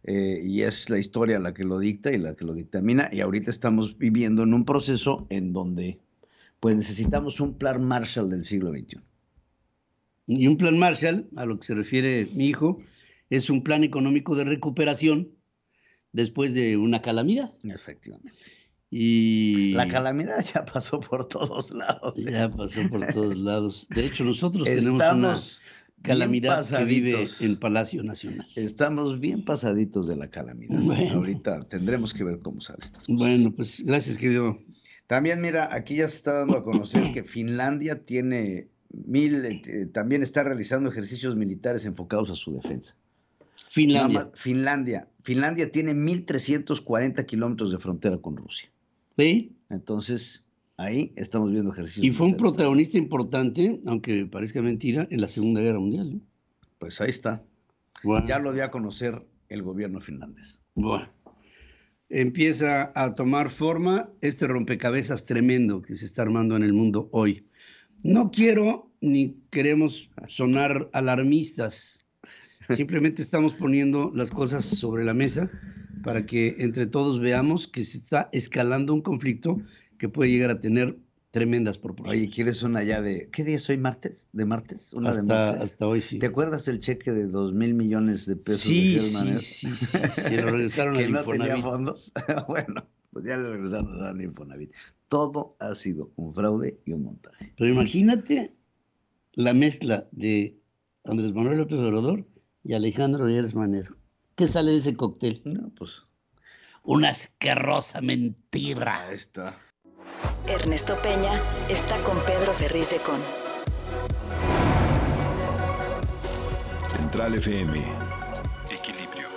Q: Y es la historia la que lo dicta y la que lo dictamina. Y ahorita estamos viviendo en un proceso en donde pues necesitamos un plan Marshall del siglo XXI.
B: Y un plan Marshall, a lo que se refiere mi hijo, es un plan económico de recuperación después de una calamidad.
Q: Efectivamente.
B: Y
Q: la calamidad ya pasó por todos lados.
B: Ya pasó por todos lados. De hecho, nosotros tenemos una calamidad que vive en Palacio Nacional.
Q: Estamos bien pasaditos de la calamidad. Bueno. Ahorita tendremos que ver cómo salen estas cosas.
B: Bueno, pues gracias, querido.
Q: También, mira, aquí ya se está dando a conocer que Finlandia tiene también está realizando ejercicios militares enfocados a su defensa. Finlandia tiene 1,340 kilómetros de frontera con Rusia.
B: ¿Sí?
Q: Entonces, ahí estamos viendo ejercicios.
B: Y fue un protagonista importante, aunque parezca mentira, en la Segunda Guerra Mundial, ¿no?
Q: Pues ahí está. Bueno. Ya lo dio a conocer el gobierno finlandés.
B: Bueno. Empieza a tomar forma este rompecabezas tremendo que se está armando en el mundo hoy. No quiero ni queremos sonar alarmistas. Simplemente estamos poniendo las cosas sobre la mesa para que entre todos veamos que se está escalando un conflicto que puede llegar a tener tremendas proporciones.
Q: Oye, ¿quieres una ya de... ¿Qué día es hoy? ¿Martes? ¿De martes? Una
B: hasta,
Q: de martes.
B: Hasta hoy, sí.
Q: ¿Te acuerdas del cheque de 2,000 millones de pesos?
B: Sí, sí, se lo regresaron al Infonavit.
Q: Que no tenía fondos. Bueno, pues ya le regresaron al Infonavit. Todo ha sido un fraude y un montaje.
B: Pero imagínate la mezcla de Andrés Manuel López Obrador y Alejandro Díaz Manero. ¿Qué sale de ese cóctel?
Q: No, pues...
B: una asquerosa mentira.
Q: Ahí está.
A: Ernesto Peña está con Pedro Ferriz de Con.
C: Central FM. Equilibrio.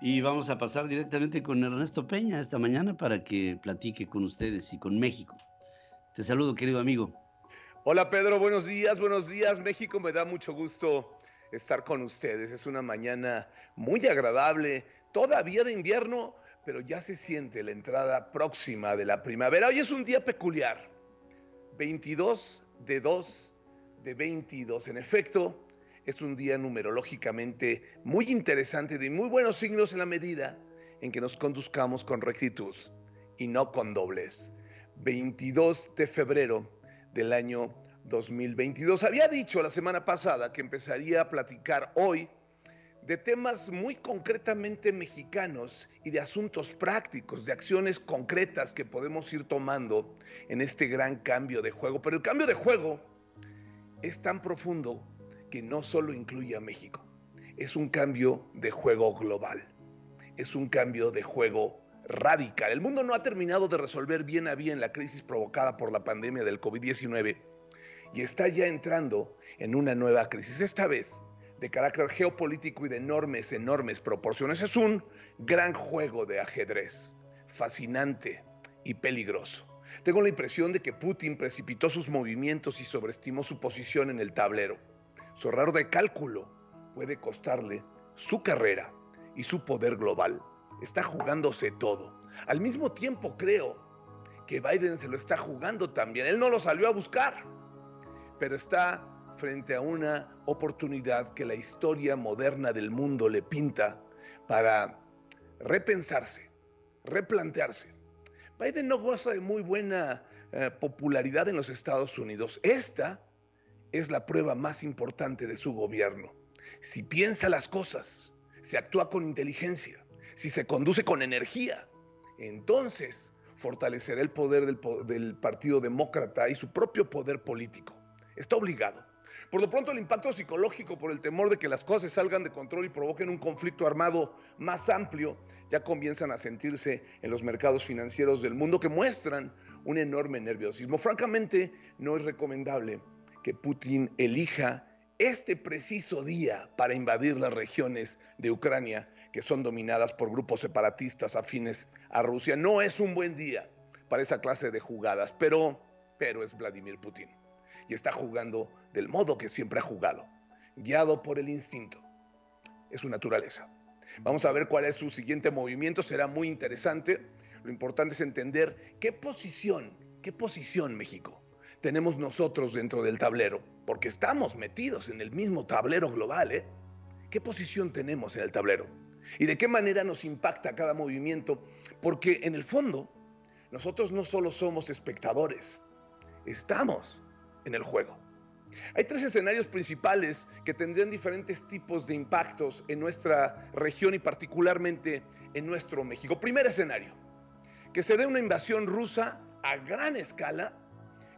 B: Y vamos a pasar directamente con Ernesto Peña esta mañana para que platique con ustedes y con México. Te saludo, querido amigo.
R: Hola Pedro, buenos días México, me da mucho gusto estar con ustedes. Es una mañana muy agradable, todavía de invierno, pero ya se siente la entrada próxima de la primavera. Hoy es un día peculiar, 22 de 2 de 22. En efecto, es un día numerológicamente muy interesante, de muy buenos signos en la medida en que nos conduzcamos con rectitud y no con doblez. 22 de febrero del año 2022. Había dicho la semana pasada que empezaría a platicar hoy de temas muy concretamente mexicanos y de asuntos prácticos, de acciones concretas que podemos ir tomando en este gran cambio de juego. Pero el cambio de juego es tan profundo que no solo incluye a México. Es un cambio de juego global. Es un cambio de juego radical. El mundo no ha terminado de resolver bien a bien la crisis provocada por la pandemia del COVID-19 y está ya entrando en una nueva crisis, esta vez de carácter geopolítico y de enormes proporciones. Es un gran juego de ajedrez, fascinante y peligroso. Tengo la impresión de que Putin precipitó sus movimientos y sobreestimó su posición en el tablero. Su error de cálculo puede costarle su carrera y su poder global. Está jugándose todo. Al mismo tiempo creo que Biden se lo está jugando también. Él no lo salió a buscar, pero está frente a una oportunidad que la historia moderna del mundo le pinta para repensarse, replantearse. Biden no goza de muy buena popularidad en los Estados Unidos. Esta es la prueba más importante de su gobierno. Si piensa las cosas, se actúa con inteligencia, si se conduce con energía, entonces fortalecerá el poder del Partido Demócrata y su propio poder político. Está obligado. Por lo pronto, el impacto psicológico por el temor de que las cosas salgan de control y provoquen un conflicto armado más amplio ya comienzan a sentirse en los mercados financieros del mundo, que muestran un enorme nerviosismo. Francamente, no es recomendable que Putin elija este preciso día para invadir las regiones de Ucrania que son dominadas por grupos separatistas afines a Rusia. No es un buen día para esa clase de jugadas, pero es Vladimir Putin. Y está jugando del modo que siempre ha jugado, guiado por el instinto. Es su naturaleza. Vamos a ver cuál es su siguiente movimiento, será muy interesante. Lo importante es entender qué posición México tenemos nosotros dentro del tablero, porque estamos metidos en el mismo tablero global, ¿eh? ¿Qué posición tenemos en el tablero? ¿Y de qué manera nos impacta cada movimiento? Porque en el fondo, nosotros no solo somos espectadores, estamos en el juego. Hay 3 escenarios principales que tendrían diferentes tipos de impactos en nuestra región y particularmente en nuestro México. Primer escenario, que se dé una invasión rusa a gran escala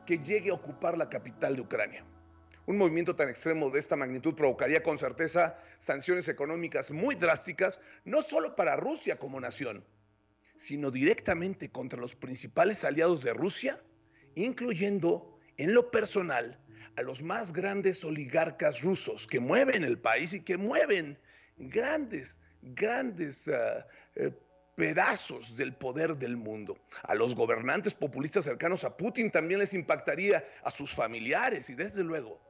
R: que llegue a ocupar la capital de Ucrania. Un movimiento tan extremo de esta magnitud provocaría con certeza sanciones económicas muy drásticas, no solo para Rusia como nación, sino directamente contra los principales aliados de Rusia, incluyendo en lo personal a los más grandes oligarcas rusos que mueven el país y que mueven grandes pedazos del poder del mundo. A los gobernantes populistas cercanos a Putin también les impactaría, a sus familiares y desde luego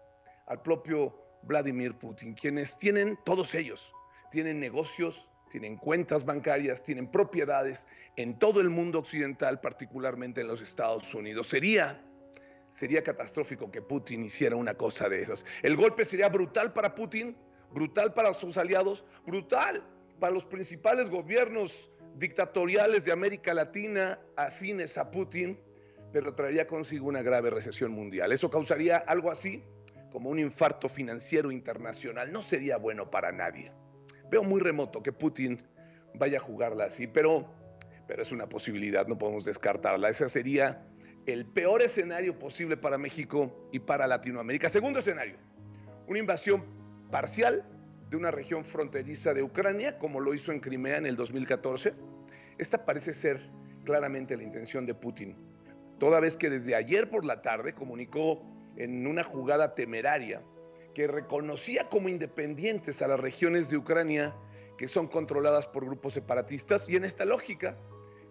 R: al propio Vladimir Putin, quienes todos ellos tienen negocios, tienen cuentas bancarias, tienen propiedades en todo el mundo occidental, particularmente en los Estados Unidos. Sería catastrófico que Putin hiciera una cosa de esas. El golpe sería brutal para Putin, brutal para sus aliados, brutal para los principales gobiernos dictatoriales de América Latina afines a Putin, pero traería consigo una grave recesión mundial. Eso causaría algo así como un infarto financiero internacional. No sería bueno para nadie. Veo muy remoto que Putin vaya a jugarla así, pero es una posibilidad, no podemos descartarla. Ese sería el peor escenario posible para México y para Latinoamérica. Segundo escenario, una invasión parcial de una región fronteriza de Ucrania, como lo hizo en Crimea en el 2014. Esta parece ser claramente la intención de Putin, toda vez que desde ayer por la tarde comunicó en una jugada temeraria que reconocía como independientes a las regiones de Ucrania que son controladas por grupos separatistas, y en esta lógica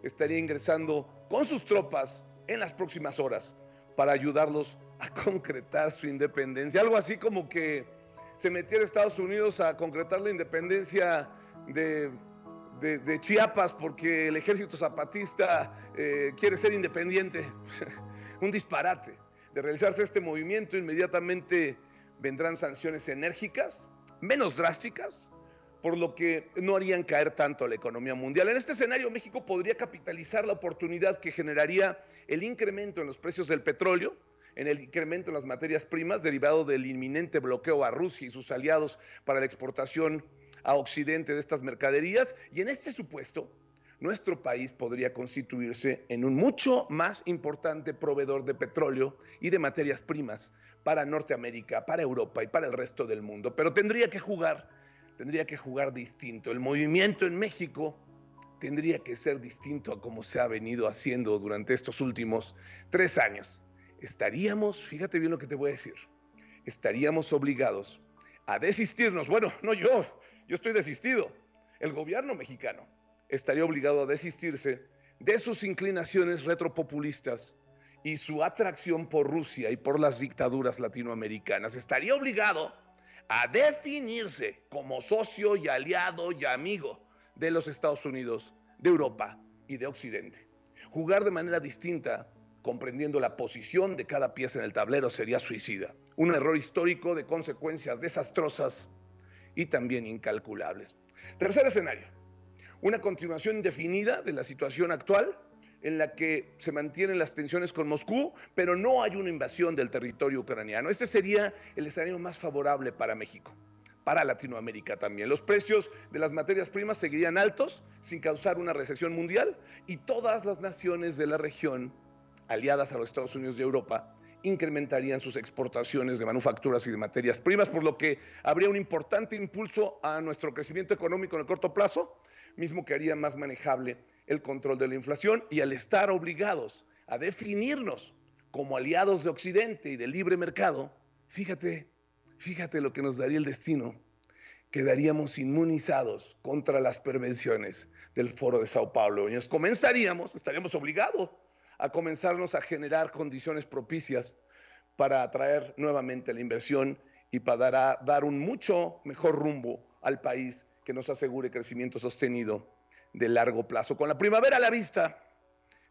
R: estaría ingresando con sus tropas en las próximas horas para ayudarlos a concretar su independencia. Algo así como que se metiera Estados Unidos a concretar la independencia de Chiapas porque el ejército zapatista quiere ser independiente. Un disparate. De realizarse este movimiento, inmediatamente vendrán sanciones enérgicas, menos drásticas, por lo que no harían caer tanto a la economía mundial. En este escenario, México podría capitalizar la oportunidad que generaría el incremento en los precios del petróleo, en el incremento en las materias primas derivado del inminente bloqueo a Rusia y sus aliados para la exportación a Occidente de estas mercaderías, y en este supuesto, nuestro país podría constituirse en un mucho más importante proveedor de petróleo y de materias primas para Norteamérica, para Europa y para el resto del mundo. Pero tendría que jugar distinto. El movimiento en México tendría que ser distinto a como se ha venido haciendo durante estos últimos 3 años. Fíjate bien lo que te voy a decir, estaríamos obligados a desistirnos. Bueno, no yo estoy desistido. El gobierno mexicano estaría obligado a desistirse de sus inclinaciones retropopulistas y su atracción por Rusia y por las dictaduras latinoamericanas. Estaría obligado a definirse como socio y aliado y amigo de los Estados Unidos, de Europa y de Occidente. Jugar de manera distinta, comprendiendo la posición de cada pieza en el tablero, sería suicida. Un error histórico de consecuencias desastrosas y también incalculables. Tercer escenario, una continuación indefinida de la situación actual en la que se mantienen las tensiones con Moscú, pero no hay una invasión del territorio ucraniano. Este sería el escenario más favorable para México, para Latinoamérica también. Los precios de las materias primas seguirían altos sin causar una recesión mundial y todas las naciones de la región, aliadas a los Estados Unidos y Europa, incrementarían sus exportaciones de manufacturas y de materias primas, por lo que habría un importante impulso a nuestro crecimiento económico en el corto plazo, mismo que haría más manejable el control de la inflación. Y al estar obligados a definirnos como aliados de Occidente y del libre mercado, fíjate lo que nos daría el destino. Quedaríamos inmunizados contra las perversiones del Foro de Sao Paulo. Y estaríamos obligados a comenzarnos a generar condiciones propicias para atraer nuevamente la inversión y para dar un mucho mejor rumbo al país que nos asegure crecimiento sostenido de largo plazo. Con la primavera a la vista,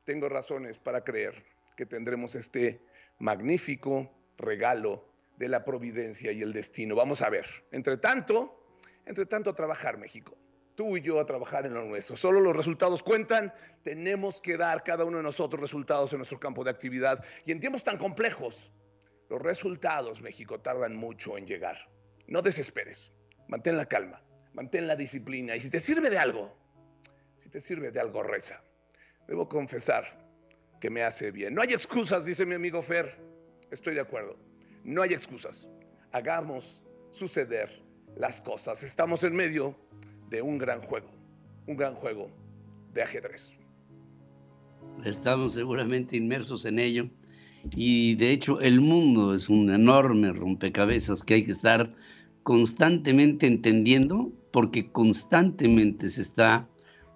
R: tengo razones para creer que tendremos este magnífico regalo de la providencia y el destino. Vamos a ver. Entre tanto, a trabajar, México. Tú y yo a trabajar en lo nuestro. Solo los resultados cuentan. Tenemos que dar cada uno de nosotros resultados en nuestro campo de actividad. Y en tiempos tan complejos, los resultados, México, tardan mucho en llegar. No desesperes. Mantén la calma. Mantén la disciplina. Y si te sirve de algo, reza. Debo confesar que me hace bien. No hay excusas, dice mi amigo Fer. Estoy de acuerdo. No hay excusas. Hagamos suceder las cosas. Estamos en medio de un gran juego de ajedrez.
B: Estamos seguramente inmersos en ello y de hecho el mundo es un enorme rompecabezas que hay que estar constantemente entendiendo porque constantemente se está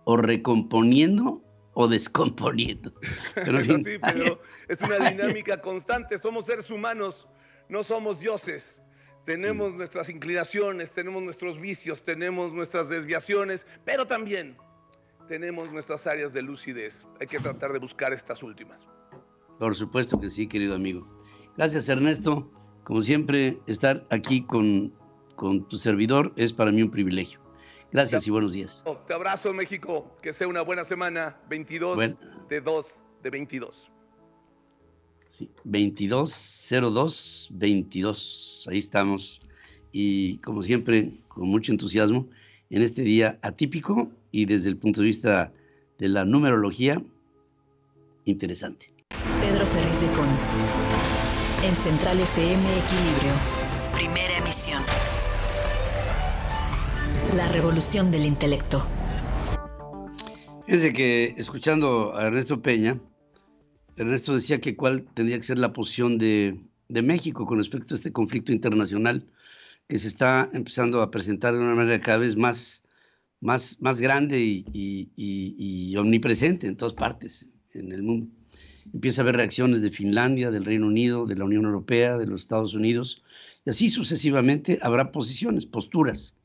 B: o recomponiendo o descomponiendo. Pero
R: sí, Pedro, es una dinámica constante. Somos seres humanos, no somos dioses. Tenemos nuestras inclinaciones, tenemos nuestros vicios, tenemos nuestras desviaciones, pero también tenemos nuestras áreas de lucidez. Hay que tratar de buscar estas últimas.
B: Por supuesto que sí, querido amigo. Gracias, Ernesto. Como siempre, estar aquí con tu servidor es para mí un privilegio. Gracias y buenos días.
R: Te abrazo, México. Que sea una buena semana. 22 de 2 de 22.
B: Sí, 220222, ahí estamos y como siempre con mucho entusiasmo en este día atípico y desde el punto de vista de la numerología interesante.
A: Pedro Ferriz de Con, en Central FM Equilibrio, primera emisión. La revolución del intelecto.
B: Fíjense que escuchando a Ernesto Peña, Ernesto decía que cuál tendría que ser la posición de México con respecto a este conflicto internacional que se está empezando a presentar de una manera cada vez más grande y omnipresente en todas partes en el mundo. Empieza a haber reacciones de Finlandia, del Reino Unido, de la Unión Europea, de los Estados Unidos, y así sucesivamente habrá posturas.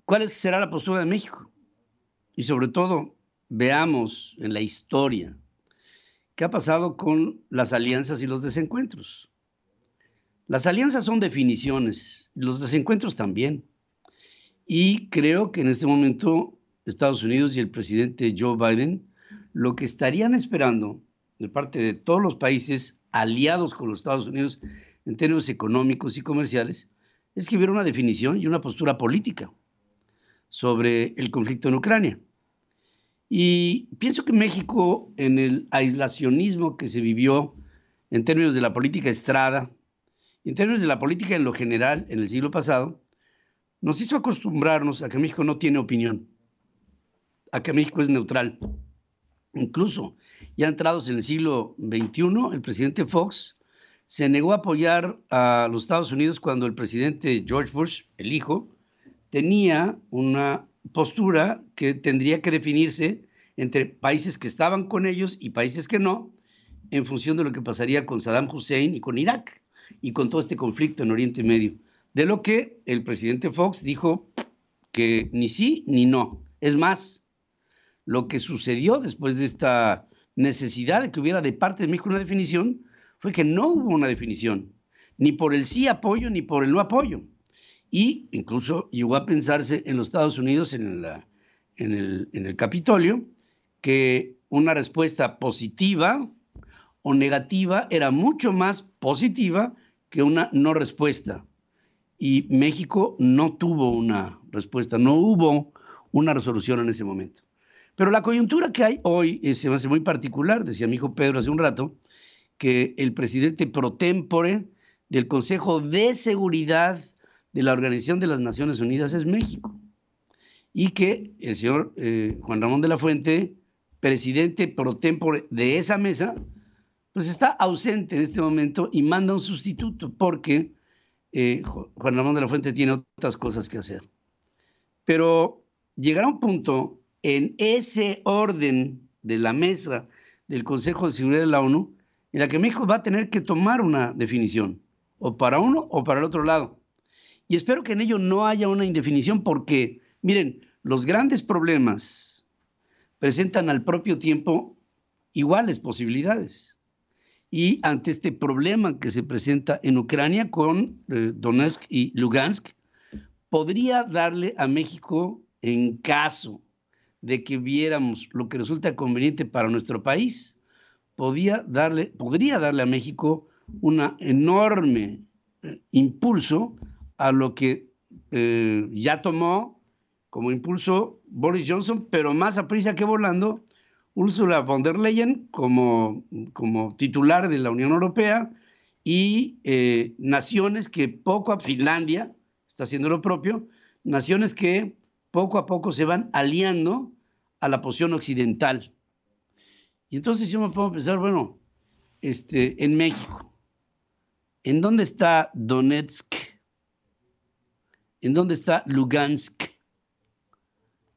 B: ¿Cuál será la postura de México? Y sobre todo, veamos en la historia qué ha pasado con las alianzas y los desencuentros. Las alianzas son definiciones, los desencuentros también. Y creo que en este momento Estados Unidos y el presidente Joe Biden lo que estarían esperando de parte de todos los países aliados con los Estados Unidos en términos económicos y comerciales es que hubiera una definición y una postura política sobre el conflicto en Ucrania. Y pienso que México, en el aislacionismo que se vivió en términos de la política estrada, en términos de la política en lo general en el siglo pasado, nos hizo acostumbrarnos a que México no tiene opinión, a que México es neutral. Incluso ya entrados en el siglo XXI, el presidente Fox se negó a apoyar a los Estados Unidos cuando el presidente George Bush, el hijo, tenía una postura que tendría que definirse entre países que estaban con ellos y países que no, en función de lo que pasaría con Saddam Hussein y con Irak y con todo este conflicto en Oriente Medio. De lo que el presidente Fox dijo que ni sí ni no. Es más, lo que sucedió después de esta necesidad de que hubiera de parte de México una definición fue que no hubo una definición, ni por el sí apoyo ni por el no apoyo. Y incluso llegó a pensarse en los Estados Unidos, en el Capitolio, que una respuesta positiva o negativa era mucho más positiva que una no respuesta. y México no tuvo una respuesta, no hubo una resolución en ese momento. Pero la coyuntura que hay hoy se me hace muy particular, decía mi hijo Pedro hace un rato, que el presidente pro tempore del Consejo de Seguridad de la Organización de las Naciones Unidas es México, y que el señor Juan Ramón de la Fuente, presidente pro tempore de esa mesa, pues está ausente en este momento y manda un sustituto, porque Juan Ramón de la Fuente tiene otras cosas que hacer. Pero llegará un punto en ese orden de la mesa del Consejo de Seguridad de la ONU en la que México va a tener que tomar una definición, o para uno o para el otro lado. Y espero que en ello no haya una indefinición, porque, miren, los grandes problemas presentan al propio tiempo iguales posibilidades. Y ante este problema que se presenta en Ucrania con Donetsk y Lugansk, podría darle a México, en caso de que viéramos lo que resulta conveniente para nuestro país, podría darle a México un enorme impulso a lo que ya tomó como impulso Boris Johnson, pero más a prisa que volando, Ursula von der Leyen como titular de la Unión Europea, y naciones que Finlandia está haciendo lo propio, naciones que poco a poco se van aliando a la posición occidental. Y entonces yo me pongo a pensar, bueno, en México, ¿en dónde está Donetsk? ¿En dónde está Lugansk?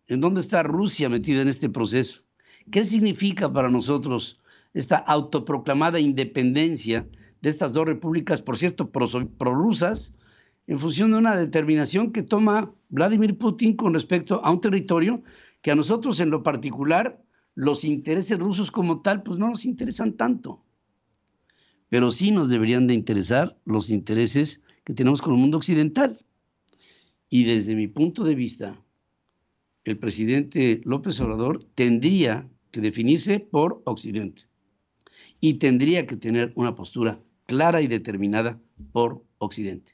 B: ¿En dónde está Rusia metida en este proceso? ¿Qué significa para nosotros esta autoproclamada independencia de estas dos repúblicas, por cierto, prorrusas, en función de una determinación que toma Vladimir Putin con respecto a un territorio que a nosotros en lo particular, los intereses rusos como tal, pues no nos interesan tanto? Pero sí nos deberían de interesar los intereses que tenemos con el mundo occidental. Y desde mi punto de vista, el presidente López Obrador tendría que definirse por Occidente y tendría que tener una postura clara y determinada por Occidente.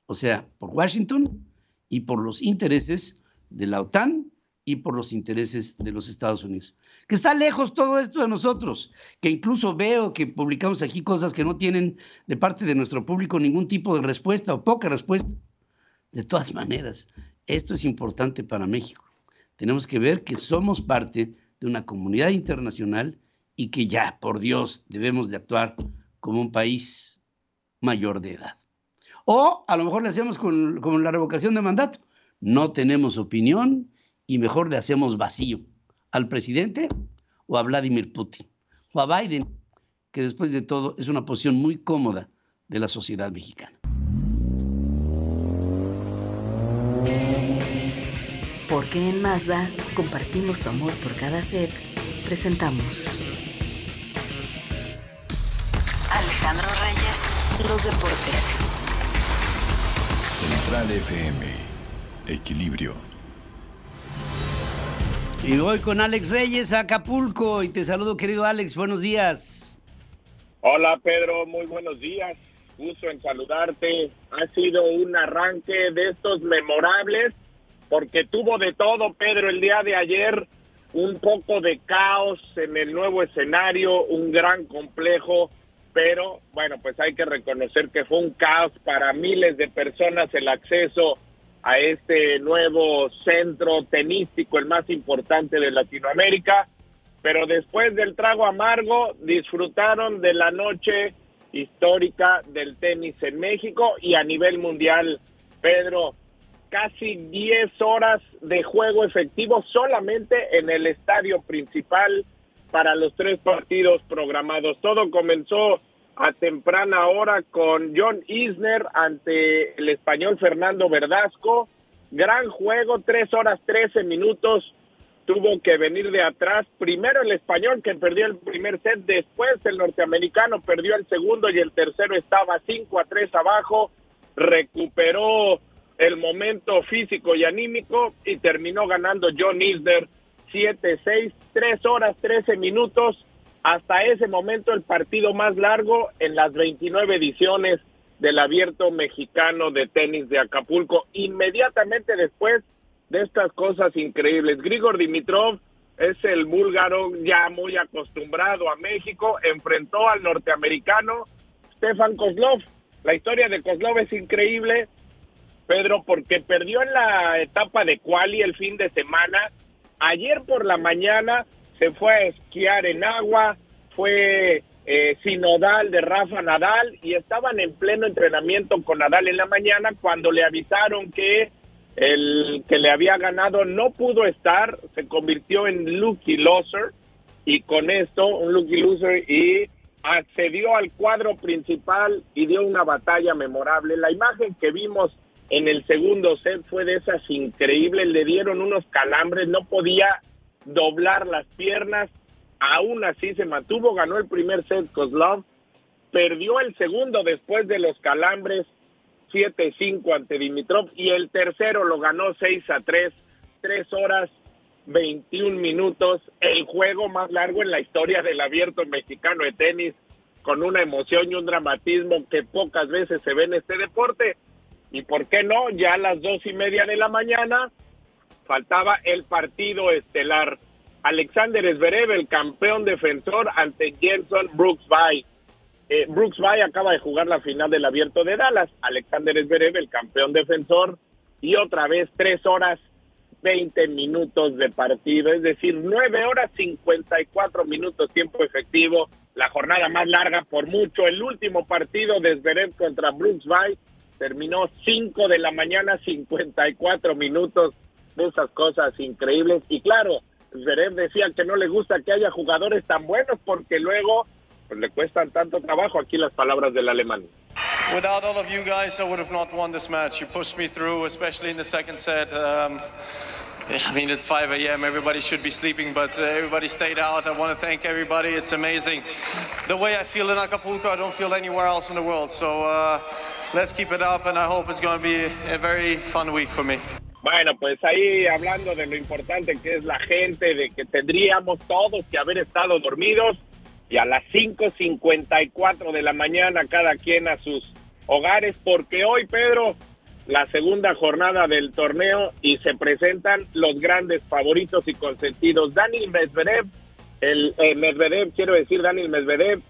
B: O sea, por Washington y por los intereses de la OTAN y por los intereses de los Estados Unidos. Que está lejos todo esto de nosotros, que incluso veo que publicamos aquí cosas que no tienen de parte de nuestro público ningún tipo de respuesta o poca respuesta. De todas maneras, esto es importante para México. Tenemos que ver que somos parte de una comunidad internacional y que ya, por Dios, debemos de actuar como un país mayor de edad. O a lo mejor le hacemos con la revocación de mandato. No tenemos opinión y mejor le hacemos vacío al presidente o a Vladimir Putin o a Biden, que después de todo es una posición muy cómoda de la sociedad mexicana.
A: Porque en Mazda compartimos tu amor por cada set, presentamos Alejandro Reyes, los deportes.
C: Central FM, Equilibrio.
B: Y voy con Alex Reyes a Acapulco y te saludo, querido Alex, buenos días.
S: Hola Pedro, muy buenos días, gusto en saludarte. Ha sido un arranque de estos memorables, porque tuvo de todo, Pedro, el día de ayer, un poco de caos en el nuevo escenario, un gran complejo, pero bueno, pues hay que reconocer que fue un caos para miles de personas el acceso a este nuevo centro tenístico, el más importante de Latinoamérica, pero después del trago amargo disfrutaron de la noche histórica del tenis en México y a nivel mundial, Pedro. Casi 10 horas de juego efectivo solamente en el estadio principal para los 3 partidos programados. Todo comenzó a temprana hora con John Isner ante el español Fernando Verdasco. Gran juego, 3 horas 13 minutos. Tuvo que venir de atrás. Primero el español, que perdió el primer set. Después el norteamericano perdió el segundo y el tercero estaba 5-3 abajo. Recuperó el momento físico y anímico y terminó ganando John Isner 7-6, 3 horas 13 minutos, hasta ese momento el partido más largo en las 29 ediciones del Abierto Mexicano de Tenis de Acapulco. Inmediatamente después de estas cosas increíbles, Grigor Dimitrov es el búlgaro ya muy acostumbrado a México, enfrentó al norteamericano Stefan Kozlov. La historia de Kozlov es increíble, Pedro, porque perdió en la etapa de quali el fin de semana. Ayer por la mañana se fue a esquiar en agua, fue sinodal de Rafa Nadal y estaban en pleno entrenamiento con Nadal en la mañana cuando le avisaron que el que le había ganado no pudo estar, se convirtió en lucky loser y con esto, un lucky loser, y accedió al cuadro principal y dio una batalla memorable. La imagen que vimos en el segundo set fue de esas increíbles, le dieron unos calambres, no podía doblar las piernas, aún así se mantuvo, ganó el primer set Kozlov, perdió el segundo después de los calambres, 7-5 ante Dimitrov, y el tercero lo ganó 6-3, 3 horas 21 minutos, el juego más largo en la historia del Abierto Mexicano de Tenis, con una emoción y un dramatismo que pocas veces se ve en este deporte. Y por qué no, ya a las 2:30 de la mañana faltaba el partido estelar. Alexander Zverev, el campeón defensor, ante Jenson Brooksby. Brooksby acaba de jugar la final del Abierto de Dallas. Alexander Zverev, el campeón defensor, y otra vez 3 horas 20 minutos de partido, es decir, 9 horas 54 minutos tiempo efectivo, la jornada más larga por mucho. El último partido de Zverev contra Brooksby terminó 5 de la mañana, 54 minutos, de esas cosas increíbles. Y claro, Zverev decía que no le gusta que haya jugadores tan buenos porque luego pues, le cuestan tanto trabajo. Aquí las palabras del alemán.
T: Without all of you guys, I would have not won this match. You pushed me through, especially in the second set. I mean, it's 5 a.m. Everybody should be sleeping, but everybody stayed out. I want to thank everybody. It's amazing. The way I feel in Acapulco, I don't feel anywhere else in the world. So let's keep it up, and I hope it's going to be a very fun week for me.
S: Bueno, pues ahí hablando de lo importante que es la gente, de que tendríamos todos que haber estado dormidos, y a las 5:54 de la mañana cada quien a sus hogares, porque hoy, Pedro, la segunda jornada del torneo y se presentan los grandes favoritos y consentidos. Daniil Medvedev, Daniil Medvedev,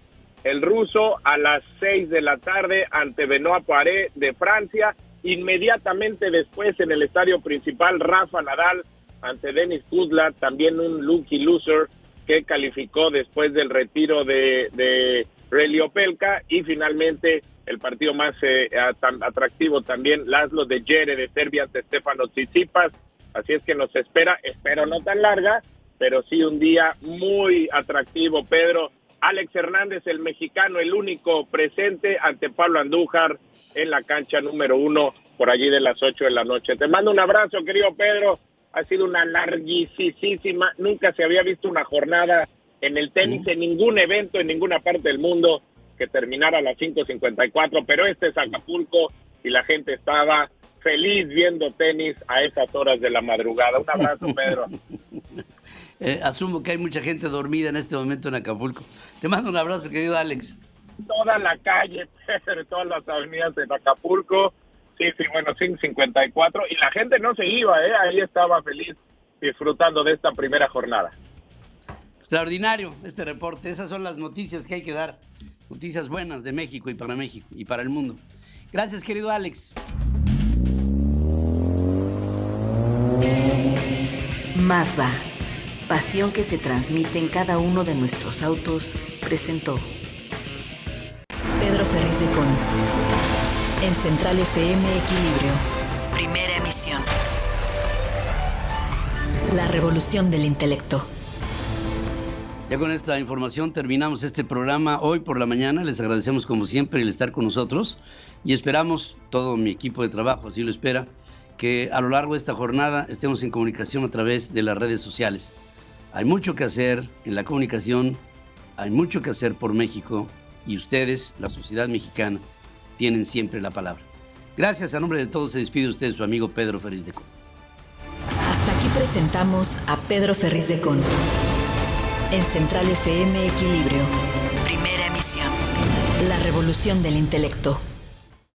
S: el ruso, a las 6 de la tarde ante Benoit Poiré de Francia. Inmediatamente después en el estadio principal, Rafa Nadal ante Denis Kuzla, también un lucky loser que calificó después del retiro de Reilly Opelka, y finalmente el partido más atractivo también, Laszlo de Jere de Serbia ante Stefanos Tsitsipas. Así es que nos espero no tan larga, pero sí un día muy atractivo, Pedro. Alex Hernández, el mexicano, el único presente ante Pablo Andújar en la cancha número 1 por allí de las 8 de la noche. Te mando un abrazo, querido Pedro. Ha sido una larguísima, nunca se había visto una jornada en el tenis, en ningún evento, en ninguna parte del mundo, que terminara a las 5:54, pero este es Acapulco y la gente estaba feliz viendo tenis a esas horas de la madrugada. Un abrazo, Pedro.
Q: Asumo que hay mucha gente dormida en este momento en Acapulco. Te mando un abrazo, querido Alex.
S: Toda la calle, Pedro, todas las avenidas en Acapulco. Sí, bueno, 5:54, y la gente no se iba, ahí estaba feliz disfrutando de esta primera jornada.
Q: Extraordinario este reporte, esas son las noticias que hay que dar, noticias buenas de México y para el mundo. Gracias, querido Alex.
A: Mazda, pasión que se transmite en cada uno de nuestros autos, presentó Pedro Ferriz de Con. En Central FM Equilibrio, primera emisión. La revolución del intelecto.
Q: Ya con esta información terminamos este programa hoy por la mañana. Les agradecemos como siempre el estar con nosotros y esperamos, todo mi equipo de trabajo así lo espera, que a lo largo de esta jornada estemos en comunicación a través de las redes sociales. Hay mucho que hacer en la comunicación, hay mucho que hacer por México, y ustedes, la sociedad mexicana, tienen siempre la palabra. Gracias, a nombre de todos se despide usted su amigo Pedro Ferriz de Con.
A: Hasta aquí presentamos a Pedro Ferriz de Con. En Central FM Equilibrio, primera emisión. La revolución del intelecto.